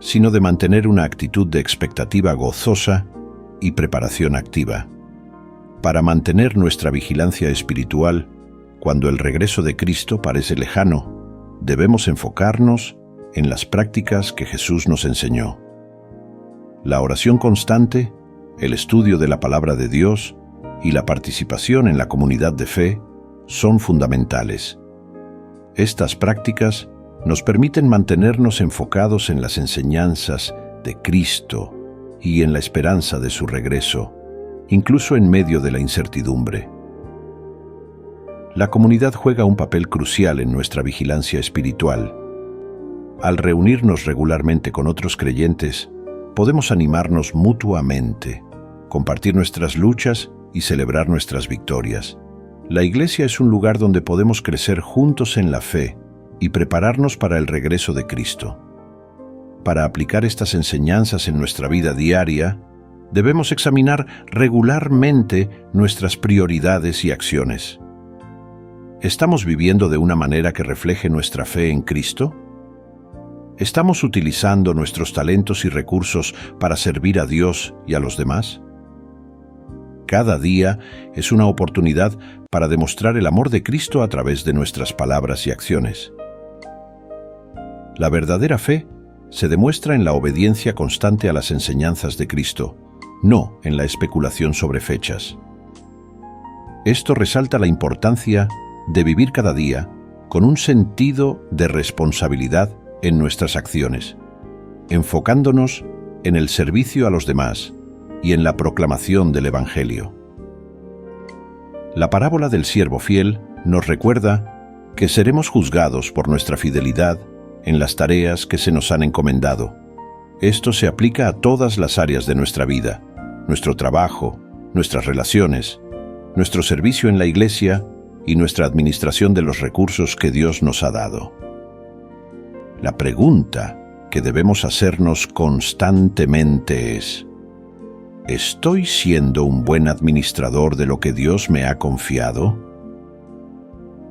sino de mantener una actitud de expectativa gozosa y preparación activa. Para mantener nuestra vigilancia espiritual, cuando el regreso de Cristo parece lejano, debemos enfocarnos en las prácticas que Jesús nos enseñó. La oración constante, el estudio de la palabra de Dios y la participación en la comunidad de fe son fundamentales. Estas prácticas nos permiten mantenernos enfocados en las enseñanzas de Cristo y en la esperanza de su regreso, incluso en medio de la incertidumbre. La comunidad juega un papel crucial en nuestra vigilancia espiritual. Al reunirnos regularmente con otros creyentes, podemos animarnos mutuamente, compartir nuestras luchas y celebrar nuestras victorias. La iglesia es un lugar donde podemos crecer juntos en la fe y prepararnos para el regreso de Cristo. Para aplicar estas enseñanzas en nuestra vida diaria, debemos examinar regularmente nuestras prioridades y acciones. ¿Estamos viviendo de una manera que refleje nuestra fe en Cristo? ¿Estamos utilizando nuestros talentos y recursos para servir a Dios y a los demás? Cada día es una oportunidad para demostrar el amor de Cristo a través de nuestras palabras y acciones. La verdadera fe se demuestra en la obediencia constante a las enseñanzas de Cristo, no en la especulación sobre fechas. Esto resalta la importancia de vivir cada día con un sentido de responsabilidad en nuestras acciones, enfocándonos en el servicio a los demás y en la proclamación del Evangelio. La parábola del siervo fiel nos recuerda que seremos juzgados por nuestra fidelidad en las tareas que se nos han encomendado. Esto se aplica a todas las áreas de nuestra vida, nuestro trabajo, nuestras relaciones, nuestro servicio en la iglesia y nuestra administración de los recursos que Dios nos ha dado. La pregunta que debemos hacernos constantemente es: ¿estoy siendo un buen administrador de lo que Dios me ha confiado?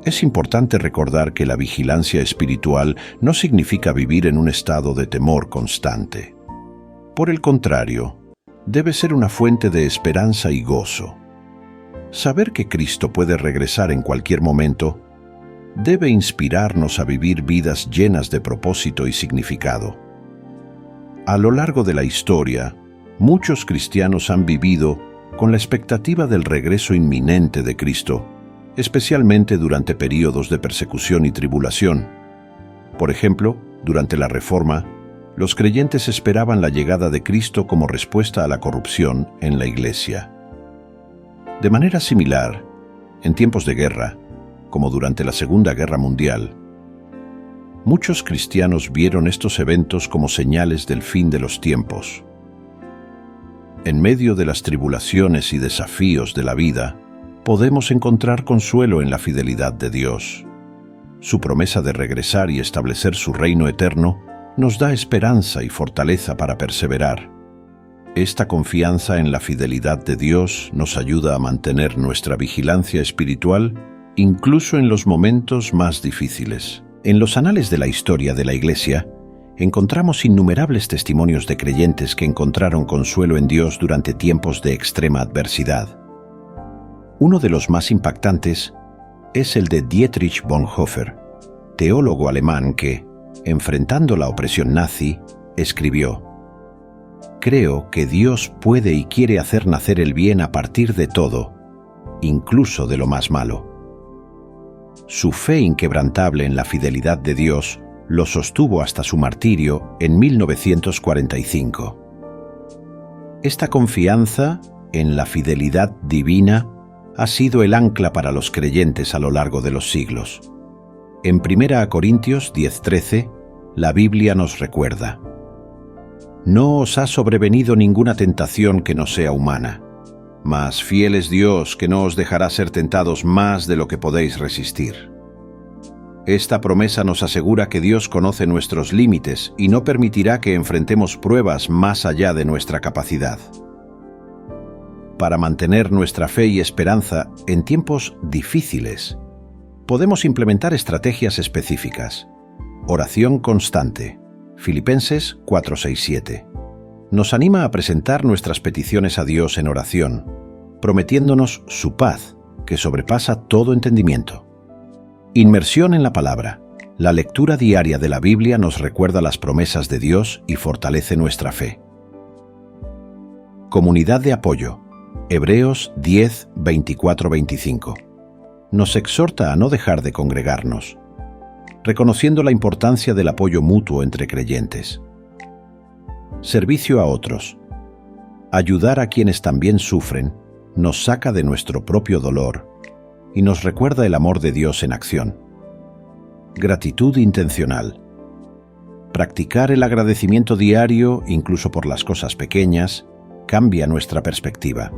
Es importante recordar que la vigilancia espiritual no significa vivir en un estado de temor constante. Por el contrario, debe ser una fuente de esperanza y gozo. Saber que Cristo puede regresar en cualquier momento debe inspirarnos a vivir vidas llenas de propósito y significado. A lo largo de la historia, muchos cristianos han vivido con la expectativa del regreso inminente de Cristo, especialmente durante períodos de persecución y tribulación. Por ejemplo, durante la Reforma, los creyentes esperaban la llegada de Cristo como respuesta a la corrupción en la Iglesia. De manera similar, en tiempos de guerra, como durante la Segunda Guerra Mundial, muchos cristianos vieron estos eventos como señales del fin de los tiempos. En medio de las tribulaciones y desafíos de la vida, podemos encontrar consuelo en la fidelidad de Dios. Su promesa de regresar y establecer su reino eterno nos da esperanza y fortaleza para perseverar. Esta confianza en la fidelidad de Dios nos ayuda a mantener nuestra vigilancia espiritual incluso en los momentos más difíciles. En los anales de la historia de la Iglesia, encontramos innumerables testimonios de creyentes que encontraron consuelo en Dios durante tiempos de extrema adversidad. Uno de los más impactantes es el de Dietrich Bonhoeffer, teólogo alemán que, enfrentando la opresión nazi, escribió: «Creo que Dios puede y quiere hacer nacer el bien a partir de todo, incluso de lo más malo». Su fe inquebrantable en la fidelidad de Dios lo sostuvo hasta su martirio en 1945. Esta confianza en la fidelidad divina ha sido el ancla para los creyentes a lo largo de los siglos. En 1 Corintios 10:13, la Biblia nos recuerda: «No os ha sobrevenido ninguna tentación que no sea humana, mas fiel es Dios que no os dejará ser tentados más de lo que podéis resistir». Esta promesa nos asegura que Dios conoce nuestros límites y no permitirá que enfrentemos pruebas más allá de nuestra capacidad. Para mantener nuestra fe y esperanza en tiempos difíciles, podemos implementar estrategias específicas. Oración constante. Filipenses 4:6-7. Nos anima a presentar nuestras peticiones a Dios en oración, prometiéndonos su paz, que sobrepasa todo entendimiento. Inmersión en la palabra. La lectura diaria de la Biblia nos recuerda las promesas de Dios y fortalece nuestra fe. Comunidad de apoyo. Hebreos 10:24-25. Nos exhorta a no dejar de congregarnos, reconociendo la importancia del apoyo mutuo entre creyentes. Servicio a otros. Ayudar a quienes también sufren nos saca de nuestro propio dolor y nos recuerda el amor de Dios en acción. Gratitud intencional. Practicar el agradecimiento diario, incluso por las cosas pequeñas, cambia nuestra perspectiva.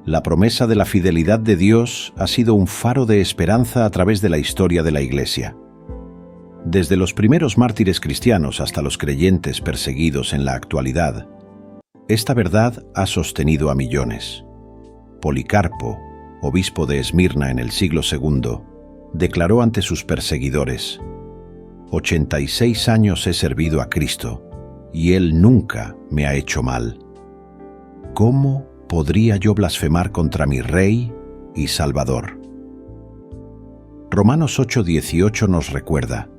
La promesa de la fidelidad de Dios ha sido un faro de esperanza a través de la historia de la Iglesia. Desde los primeros mártires cristianos hasta los creyentes perseguidos en la actualidad, esta verdad ha sostenido a millones. Policarpo, obispo de Esmirna en el siglo II, declaró ante sus perseguidores: «86 años he servido a Cristo, y Él nunca me ha hecho mal. ¿Cómo podría yo blasfemar contra mi Rey y Salvador?». Romanos 8:18 nos recuerda: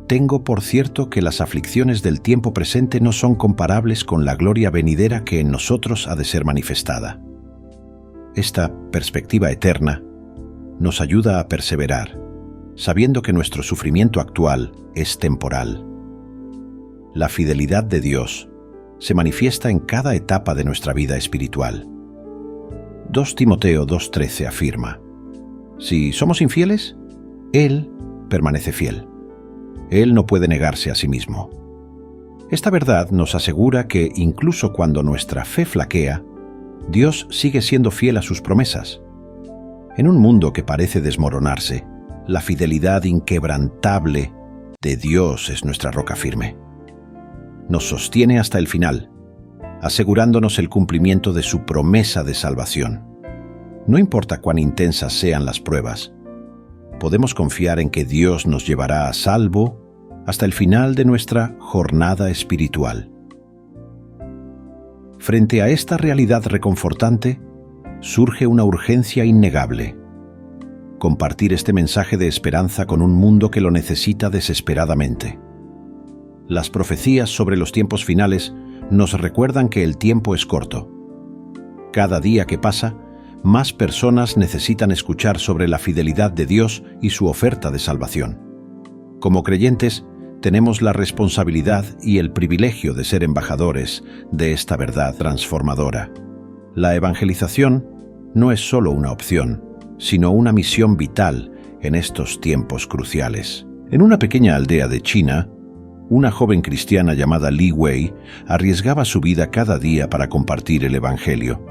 «Tengo por cierto que las aflicciones del tiempo presente no son comparables con la gloria venidera que en nosotros ha de ser manifestada». Esta perspectiva eterna nos ayuda a perseverar, sabiendo que nuestro sufrimiento actual es temporal. La fidelidad de Dios se manifiesta en cada etapa de nuestra vida espiritual. 2 Timoteo 2:13 afirma: «Si somos infieles, Él permanece fiel. Él no puede negarse a sí mismo». Esta verdad nos asegura que incluso cuando nuestra fe flaquea, Dios sigue siendo fiel a sus promesas. En un mundo que parece desmoronarse, la fidelidad inquebrantable de Dios es nuestra roca firme. Nos sostiene hasta el final, asegurándonos el cumplimiento de su promesa de salvación. No importa cuán intensas sean las pruebas, podemos confiar en que Dios nos llevará a salvo hasta el final de nuestra jornada espiritual. Frente a esta realidad reconfortante, surge una urgencia innegable: compartir este mensaje de esperanza con un mundo que lo necesita desesperadamente. Las profecías sobre los tiempos finales nos recuerdan que el tiempo es corto. Cada día que pasa, más personas necesitan escuchar sobre la fidelidad de Dios y su oferta de salvación. Como creyentes, tenemos la responsabilidad y el privilegio de ser embajadores de esta verdad transformadora. La evangelización no es solo una opción, sino una misión vital en estos tiempos cruciales. En una pequeña aldea de China, una joven cristiana llamada Li Wei arriesgaba su vida cada día para compartir el Evangelio.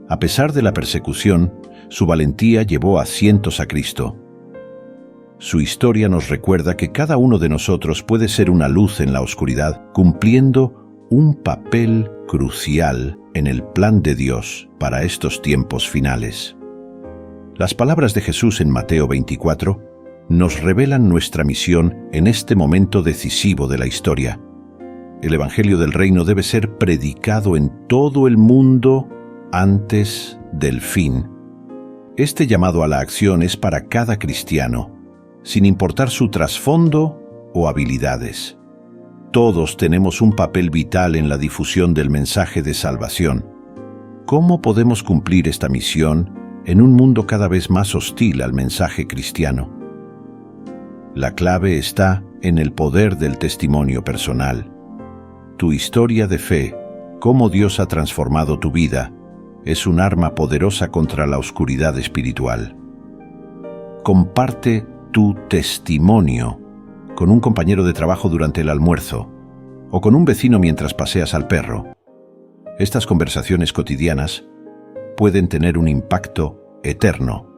A pesar de la persecución, su valentía llevó a cientos a Cristo. Su historia nos recuerda que cada uno de nosotros puede ser una luz en la oscuridad, cumpliendo un papel crucial en el plan de Dios para estos tiempos finales. Las palabras de Jesús en Mateo 24 nos revelan nuestra misión en este momento decisivo de la historia. El Evangelio del Reino debe ser predicado en todo el mundo antes del fin. Este llamado a la acción es para cada cristiano, sin importar su trasfondo o habilidades. Todos tenemos un papel vital en la difusión del mensaje de salvación. ¿Cómo podemos cumplir esta misión en un mundo cada vez más hostil al mensaje cristiano? La clave está en el poder del testimonio personal. Tu historia de fe, cómo Dios ha transformado tu vida, es un arma poderosa contra la oscuridad espiritual. Comparte tu testimonio con un compañero de trabajo durante el almuerzo o con un vecino mientras paseas al perro. Estas conversaciones cotidianas pueden tener un impacto eterno.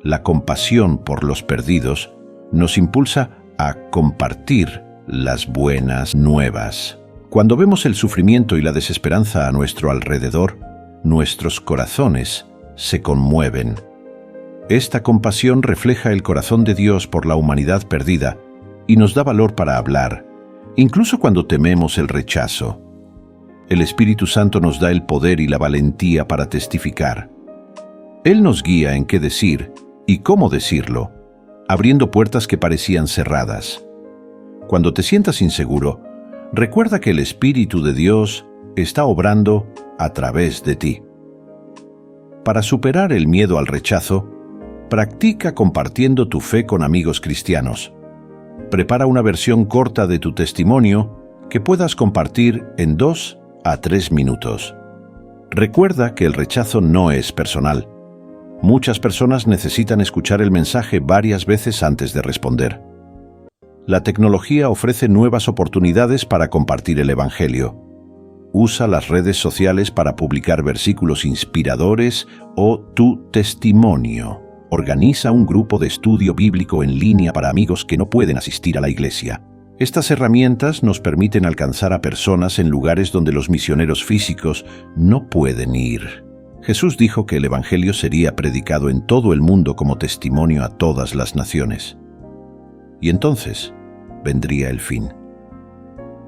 La compasión por los perdidos nos impulsa a compartir las buenas nuevas. Cuando vemos el sufrimiento y la desesperanza a nuestro alrededor, nuestros corazones se conmueven. Esta compasión refleja el corazón de Dios por la humanidad perdida y nos da valor para hablar, incluso cuando tememos el rechazo. El Espíritu Santo nos da el poder y la valentía para testificar. Él nos guía en qué decir y cómo decirlo, abriendo puertas que parecían cerradas. Cuando te sientas inseguro, recuerda que el Espíritu de Dios está obrando a través de ti. Para superar el miedo al rechazo, practica compartiendo tu fe con amigos cristianos. Prepara una versión corta de tu testimonio que puedas compartir en 2 a 3 minutos. Recuerda que el rechazo no es personal. Muchas personas necesitan escuchar el mensaje varias veces antes de responder. La tecnología ofrece nuevas oportunidades para compartir el Evangelio. Usa las redes sociales para publicar versículos inspiradores o tu testimonio. Organiza un grupo de estudio bíblico en línea para amigos que no pueden asistir a la iglesia. Estas herramientas nos permiten alcanzar a personas en lugares donde los misioneros físicos no pueden ir. Jesús dijo que el Evangelio sería predicado en todo el mundo como testimonio a todas las naciones. Y entonces vendría el fin.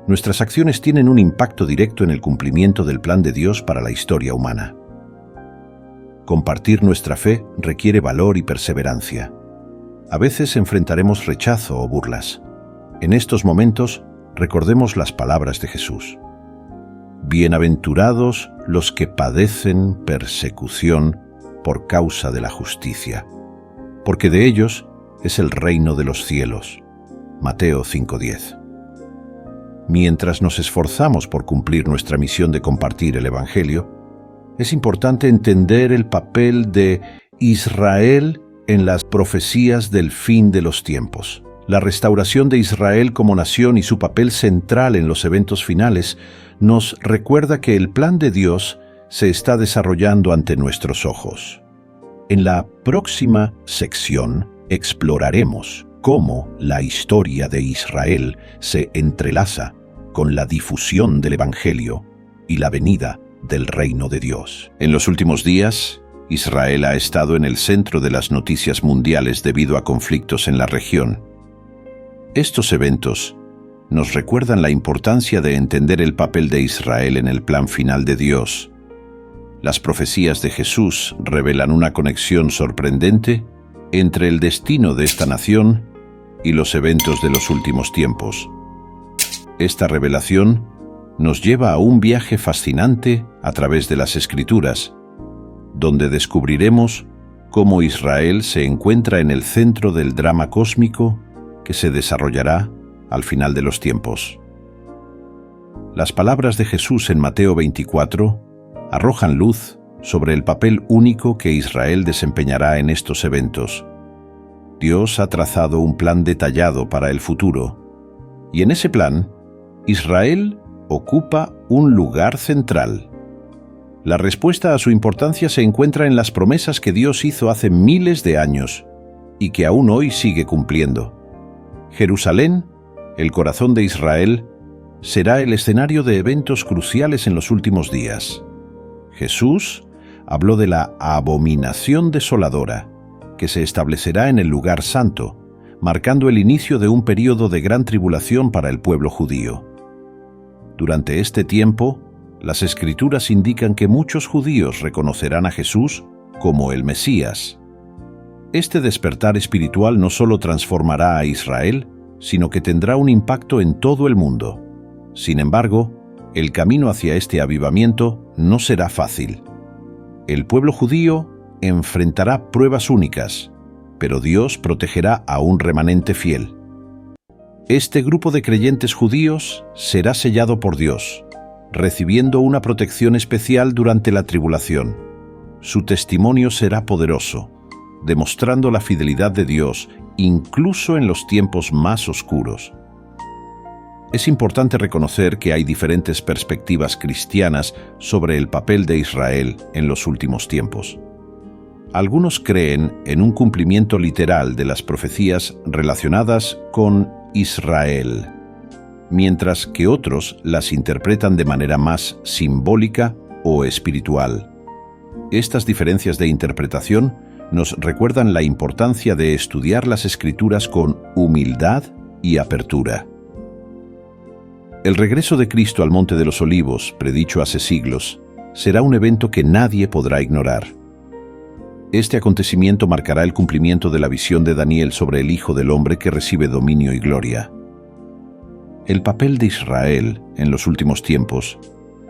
Nuestras acciones tienen un impacto directo en el cumplimiento del plan de Dios para la historia humana. Compartir nuestra fe requiere valor y perseverancia. A veces enfrentaremos rechazo o burlas. En estos momentos, recordemos las palabras de Jesús. Bienaventurados los que padecen persecución por causa de la justicia, porque de ellos es el reino de los cielos. Mateo 5:10. Mientras nos esforzamos por cumplir nuestra misión de compartir el Evangelio, es importante entender el papel de Israel en las profecías del fin de los tiempos. La restauración de Israel como nación y su papel central en los eventos finales nos recuerda que el plan de Dios se está desarrollando ante nuestros ojos. En la próxima sección exploraremos cómo la historia de Israel se entrelaza con la difusión del Evangelio y la venida del reino de Dios. En los últimos días, Israel ha estado en el centro de las noticias mundiales debido a conflictos en la región. Estos eventos nos recuerdan la importancia de entender el papel de Israel en el plan final de Dios. Las profecías de Jesús revelan una conexión sorprendente entre el destino de esta nación y los eventos de los últimos tiempos. Esta revelación nos lleva a un viaje fascinante a través de las Escrituras, donde descubriremos cómo Israel se encuentra en el centro del drama cósmico que se desarrollará al final de los tiempos. Las palabras de Jesús en Mateo 24 arrojan luz sobre el papel único que Israel desempeñará en estos eventos. Dios ha trazado un plan detallado para el futuro, y en ese plan, Israel ocupa un lugar central. La respuesta a su importancia se encuentra en las promesas que Dios hizo hace miles de años y que aún hoy sigue cumpliendo. Jerusalén, el corazón de Israel, será el escenario de eventos cruciales en los últimos días. Jesús habló de la abominación desoladora, que se establecerá en el lugar santo, marcando el inicio de un período de gran tribulación para el pueblo judío. Durante este tiempo, las Escrituras indican que muchos judíos reconocerán a Jesús como el Mesías. Este despertar espiritual no solo transformará a Israel, sino que tendrá un impacto en todo el mundo. Sin embargo, el camino hacia este avivamiento no será fácil. El pueblo judío enfrentará pruebas únicas, pero Dios protegerá a un remanente fiel. Este grupo de creyentes judíos será sellado por Dios, recibiendo una protección especial durante la tribulación. Su testimonio será poderoso, demostrando la fidelidad de Dios incluso en los tiempos más oscuros. Es importante reconocer que hay diferentes perspectivas cristianas sobre el papel de Israel en los últimos tiempos. Algunos creen en un cumplimiento literal de las profecías relacionadas con Israel, mientras que otros las interpretan de manera más simbólica o espiritual. Estas diferencias de interpretación nos recuerdan la importancia de estudiar las Escrituras con humildad y apertura. El regreso de Cristo al Monte de los Olivos, predicho hace siglos, será un evento que nadie podrá ignorar. Este acontecimiento marcará el cumplimiento de la visión de Daniel sobre el Hijo del Hombre que recibe dominio y gloria. El papel de Israel en los últimos tiempos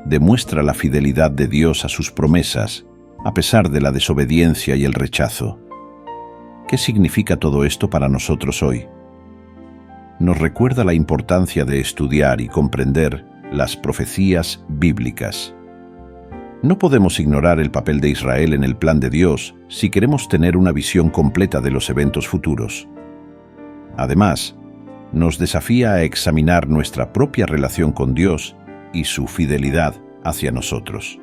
demuestra la fidelidad de Dios a sus promesas, a pesar de la desobediencia y el rechazo. ¿Qué significa todo esto para nosotros hoy? Nos recuerda la importancia de estudiar y comprender las profecías bíblicas. No podemos ignorar el papel de Israel en el plan de Dios si queremos tener una visión completa de los eventos futuros. Además, nos desafía a examinar nuestra propia relación con Dios y su fidelidad hacia nosotros.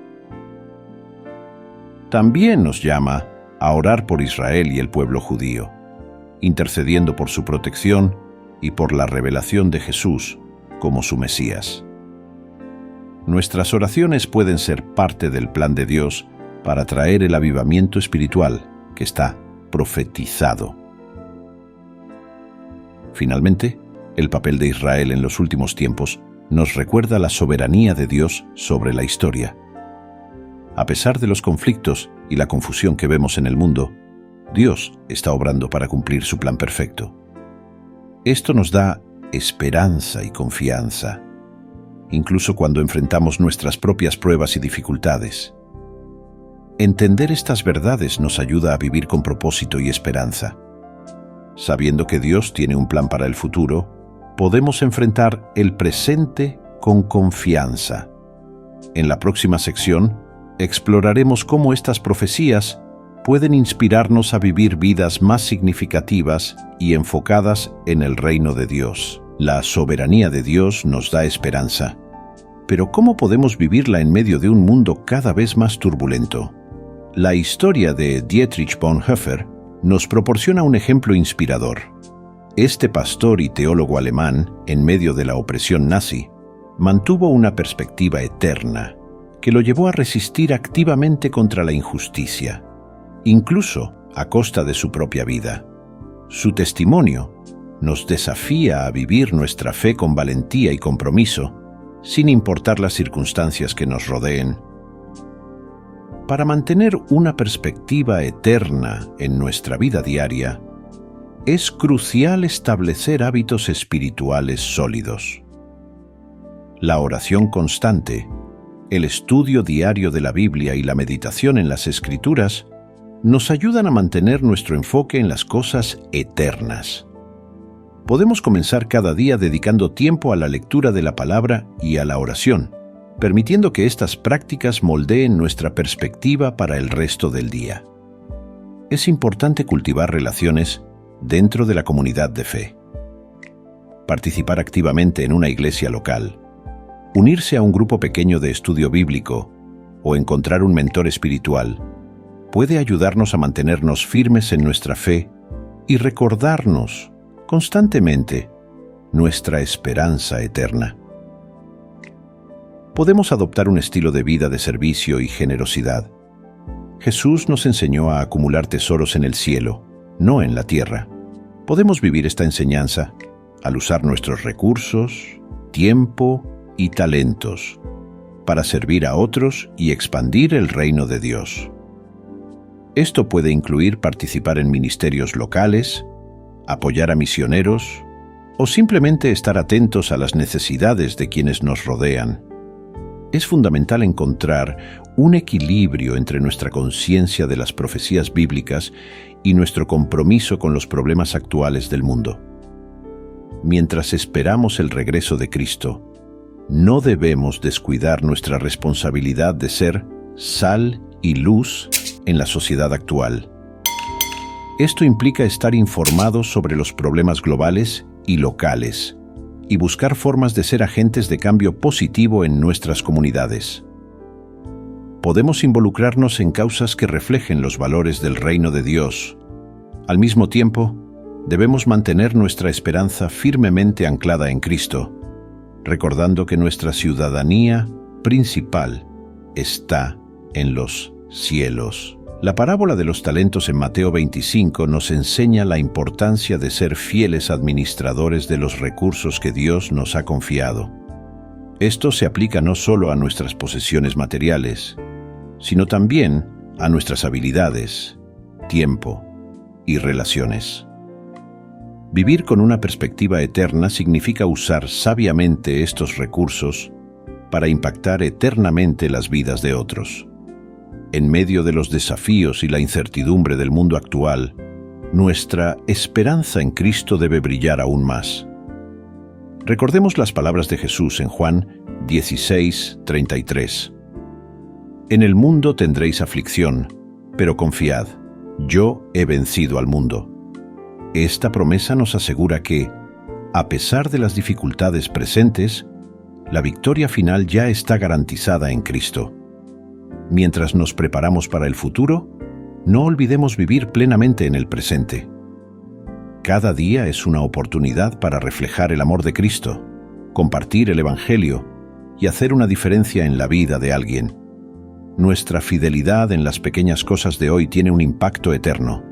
También nos llama a orar por Israel y el pueblo judío, intercediendo por su protección y por la revelación de Jesús como su Mesías. Nuestras oraciones pueden ser parte del plan de Dios para traer el avivamiento espiritual que está profetizado. Finalmente, el papel de Israel en los últimos tiempos nos recuerda la soberanía de Dios sobre la historia. A pesar de los conflictos y la confusión que vemos en el mundo, Dios está obrando para cumplir su plan perfecto. Esto nos da esperanza y confianza, incluso cuando enfrentamos nuestras propias pruebas y dificultades. Entender estas verdades nos ayuda a vivir con propósito y esperanza. Sabiendo que Dios tiene un plan para el futuro, podemos enfrentar el presente con confianza. En la próxima sección, exploraremos cómo estas profecías pueden inspirarnos a vivir vidas más significativas y enfocadas en el reino de Dios. La soberanía de Dios nos da esperanza. Pero ¿cómo podemos vivirla en medio de un mundo cada vez más turbulento? La historia de Dietrich Bonhoeffer nos proporciona un ejemplo inspirador. Este pastor y teólogo alemán, en medio de la opresión nazi, mantuvo una perspectiva eterna que lo llevó a resistir activamente contra la injusticia, incluso a costa de su propia vida. Su testimonio nos desafía a vivir nuestra fe con valentía y compromiso, sin importar las circunstancias que nos rodeen. Para mantener una perspectiva eterna en nuestra vida diaria, es crucial establecer hábitos espirituales sólidos. La oración constante, el estudio diario de la Biblia y la meditación en las Escrituras nos ayudan a mantener nuestro enfoque en las cosas eternas. Podemos comenzar cada día dedicando tiempo a la lectura de la palabra y a la oración, permitiendo que estas prácticas moldeen nuestra perspectiva para el resto del día. Es importante cultivar relaciones dentro de la comunidad de fe. Participar activamente en una iglesia local, unirse a un grupo pequeño de estudio bíblico o encontrar un mentor espiritual puede ayudarnos a mantenernos firmes en nuestra fe y recordarnos constantemente nuestra esperanza eterna. Podemos adoptar un estilo de vida de servicio y generosidad. Jesús nos enseñó a acumular tesoros en el cielo, no en la tierra. Podemos vivir esta enseñanza al usar nuestros recursos, tiempo y talentos para servir a otros y expandir el reino de Dios. Esto puede incluir participar en ministerios locales, apoyar a misioneros o simplemente estar atentos a las necesidades de quienes nos rodean. Es fundamental encontrar un equilibrio entre nuestra conciencia de las profecías bíblicas y nuestro compromiso con los problemas actuales del mundo. Mientras esperamos el regreso de Cristo, no debemos descuidar nuestra responsabilidad de ser sal y luz en la sociedad actual. Esto implica estar informados sobre los problemas globales y locales y buscar formas de ser agentes de cambio positivo en nuestras comunidades. Podemos involucrarnos en causas que reflejen los valores del reino de Dios. Al mismo tiempo, debemos mantener nuestra esperanza firmemente anclada en Cristo, recordando que nuestra ciudadanía principal está en los cielos. La parábola de los talentos en Mateo 25 nos enseña la importancia de ser fieles administradores de los recursos que Dios nos ha confiado. Esto se aplica no solo a nuestras posesiones materiales, sino también a nuestras habilidades, tiempo y relaciones. Vivir con una perspectiva eterna significa usar sabiamente estos recursos para impactar eternamente las vidas de otros. En medio de los desafíos y la incertidumbre del mundo actual, nuestra esperanza en Cristo debe brillar aún más. Recordemos las palabras de Jesús en Juan 16:33. En el mundo tendréis aflicción, pero confiad, yo he vencido al mundo. Esta promesa nos asegura que, a pesar de las dificultades presentes, la victoria final ya está garantizada en Cristo. Mientras nos preparamos para el futuro, no olvidemos vivir plenamente en el presente. Cada día es una oportunidad para reflejar el amor de Cristo, compartir el Evangelio y hacer una diferencia en la vida de alguien. Nuestra fidelidad en las pequeñas cosas de hoy tiene un impacto eterno.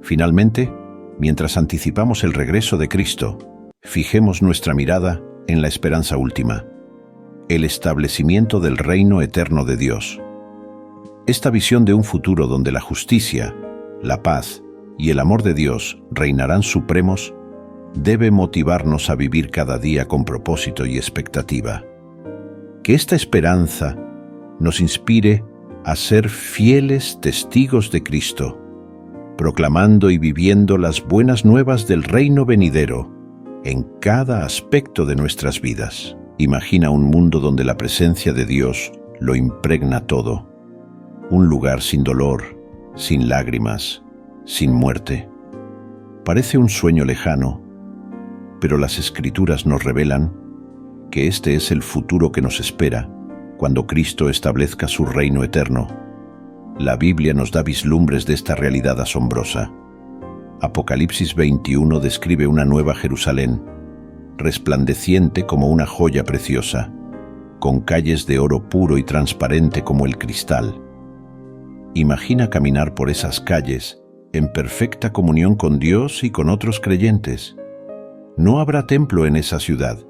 Finalmente, mientras anticipamos el regreso de Cristo, fijemos nuestra mirada en la esperanza última, el establecimiento del reino eterno de Dios. Esta visión de un futuro donde la justicia, la paz y el amor de Dios reinarán supremos debe motivarnos a vivir cada día con propósito y expectativa. Que esta esperanza nos inspire a ser fieles testigos de Cristo, proclamando y viviendo las buenas nuevas del reino venidero en cada aspecto de nuestras vidas. Imagina un mundo donde la presencia de Dios lo impregna todo. Un lugar sin dolor, sin lágrimas, sin muerte. Parece un sueño lejano, pero las Escrituras nos revelan que este es el futuro que nos espera cuando Cristo establezca su reino eterno. La Biblia nos da vislumbres de esta realidad asombrosa. Apocalipsis 21 describe una nueva Jerusalén, resplandeciente como una joya preciosa, con calles de oro puro y transparente como el cristal. Imagina caminar por esas calles en perfecta comunión con Dios y con otros creyentes. No habrá templo en esa ciudad,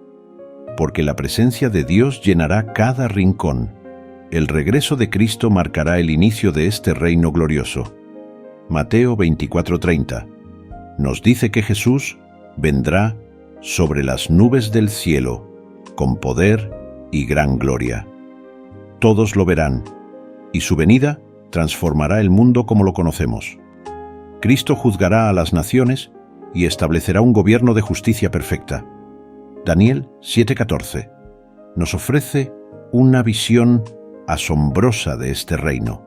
porque la presencia de Dios llenará cada rincón. El regreso de Cristo marcará el inicio de este reino glorioso. Mateo 24:30 nos dice que Jesús vendrá sobre las nubes del cielo con poder y gran gloria. Todos lo verán, y su venida transformará el mundo como lo conocemos. Cristo juzgará a las naciones y establecerá un gobierno de justicia perfecta. Daniel 7:14 nos ofrece una visión asombrosa de este reino.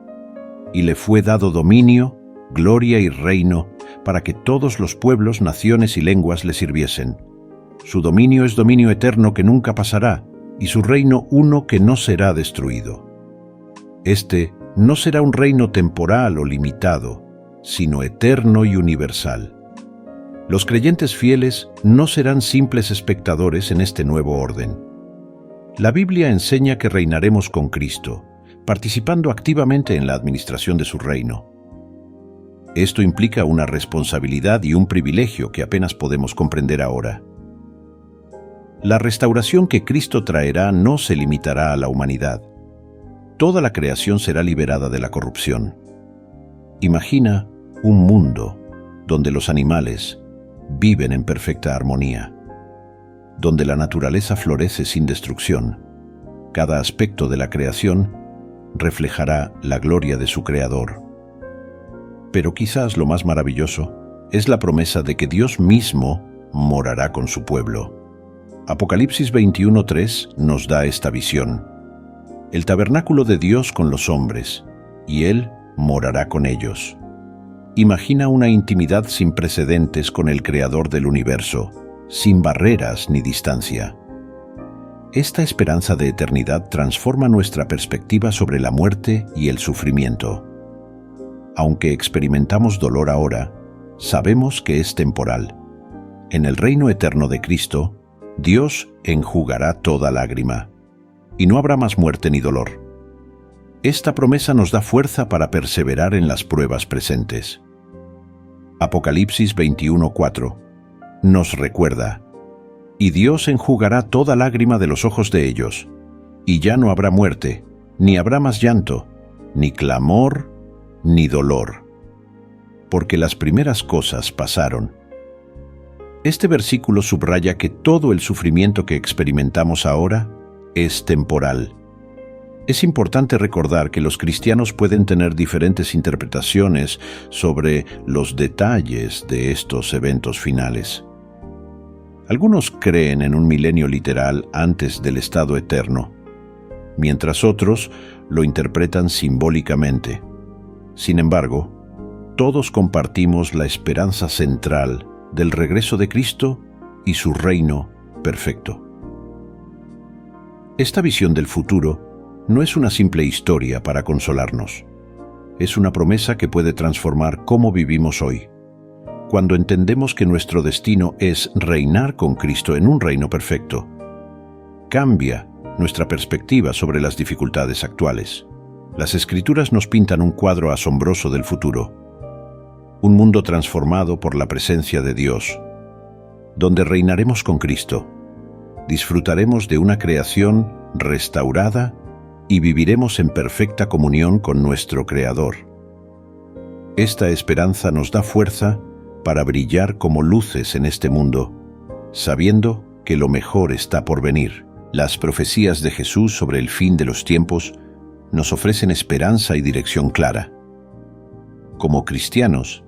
Y le fue dado dominio, gloria y reino para que todos los pueblos, naciones y lenguas le sirviesen. Su dominio es dominio eterno que nunca pasará, y su reino uno que no será destruido. Este no será un reino temporal o limitado, sino eterno y universal. Los creyentes fieles no serán simples espectadores en este nuevo orden. La Biblia enseña que reinaremos con Cristo, participando activamente en la administración de su reino. Esto implica una responsabilidad y un privilegio que apenas podemos comprender ahora. La restauración que Cristo traerá no se limitará a la humanidad. Toda la creación será liberada de la corrupción. Imagina un mundo donde los animales viven en perfecta armonía, donde la naturaleza florece sin destrucción. Cada aspecto de la creación reflejará la gloria de su Creador. Pero quizás lo más maravilloso es la promesa de que Dios mismo morará con su pueblo. Apocalipsis 21:3 nos da esta visión. El tabernáculo de Dios con los hombres, y Él morará con ellos. Imagina una intimidad sin precedentes con el Creador del universo, sin barreras ni distancia. Esta esperanza de eternidad transforma nuestra perspectiva sobre la muerte y el sufrimiento. Aunque experimentamos dolor ahora, sabemos que es temporal. En el reino eterno de Cristo, Dios enjugará toda lágrima, y no habrá más muerte ni dolor. Esta promesa nos da fuerza para perseverar en las pruebas presentes. Apocalipsis 21:4 nos recuerda: y Dios enjugará toda lágrima de los ojos de ellos, y ya no habrá muerte, ni habrá más llanto, ni clamor, ni dolor, porque las primeras cosas pasaron. Este versículo subraya que todo el sufrimiento que experimentamos ahora es temporal. Es importante recordar que los cristianos pueden tener diferentes interpretaciones sobre los detalles de estos eventos finales. Algunos creen en un milenio literal antes del estado eterno, mientras otros lo interpretan simbólicamente. Sin embargo, todos compartimos la esperanza central del regreso de Cristo y su reino perfecto. Esta visión del futuro no es una simple historia para consolarnos. Es una promesa que puede transformar cómo vivimos hoy. Cuando entendemos que nuestro destino es reinar con Cristo en un reino perfecto, cambia nuestra perspectiva sobre las dificultades actuales. Las Escrituras nos pintan un cuadro asombroso del futuro. Un mundo transformado por la presencia de Dios, donde reinaremos con Cristo, disfrutaremos de una creación restaurada y viviremos en perfecta comunión con nuestro Creador. Esta esperanza nos da fuerza para brillar como luces en este mundo, sabiendo que lo mejor está por venir. Las profecías de Jesús sobre el fin de los tiempos nos ofrecen esperanza y dirección clara. Como cristianos,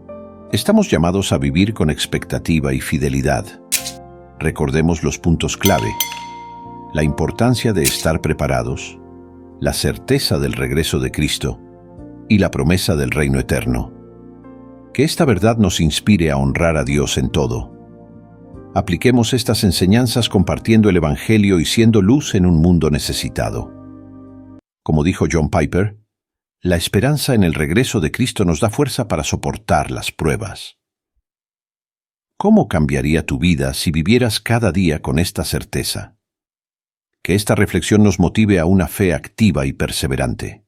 estamos llamados a vivir con expectativa y fidelidad. Recordemos los puntos clave: la importancia de estar preparados, la certeza del regreso de Cristo y la promesa del reino eterno. Que esta verdad nos inspire a honrar a Dios en todo. Apliquemos estas enseñanzas compartiendo el Evangelio y siendo luz en un mundo necesitado. Como dijo John Piper, la esperanza en el regreso de Cristo nos da fuerza para soportar las pruebas. ¿Cómo cambiaría tu vida si vivieras cada día con esta certeza? Que esta reflexión nos motive a una fe activa y perseverante.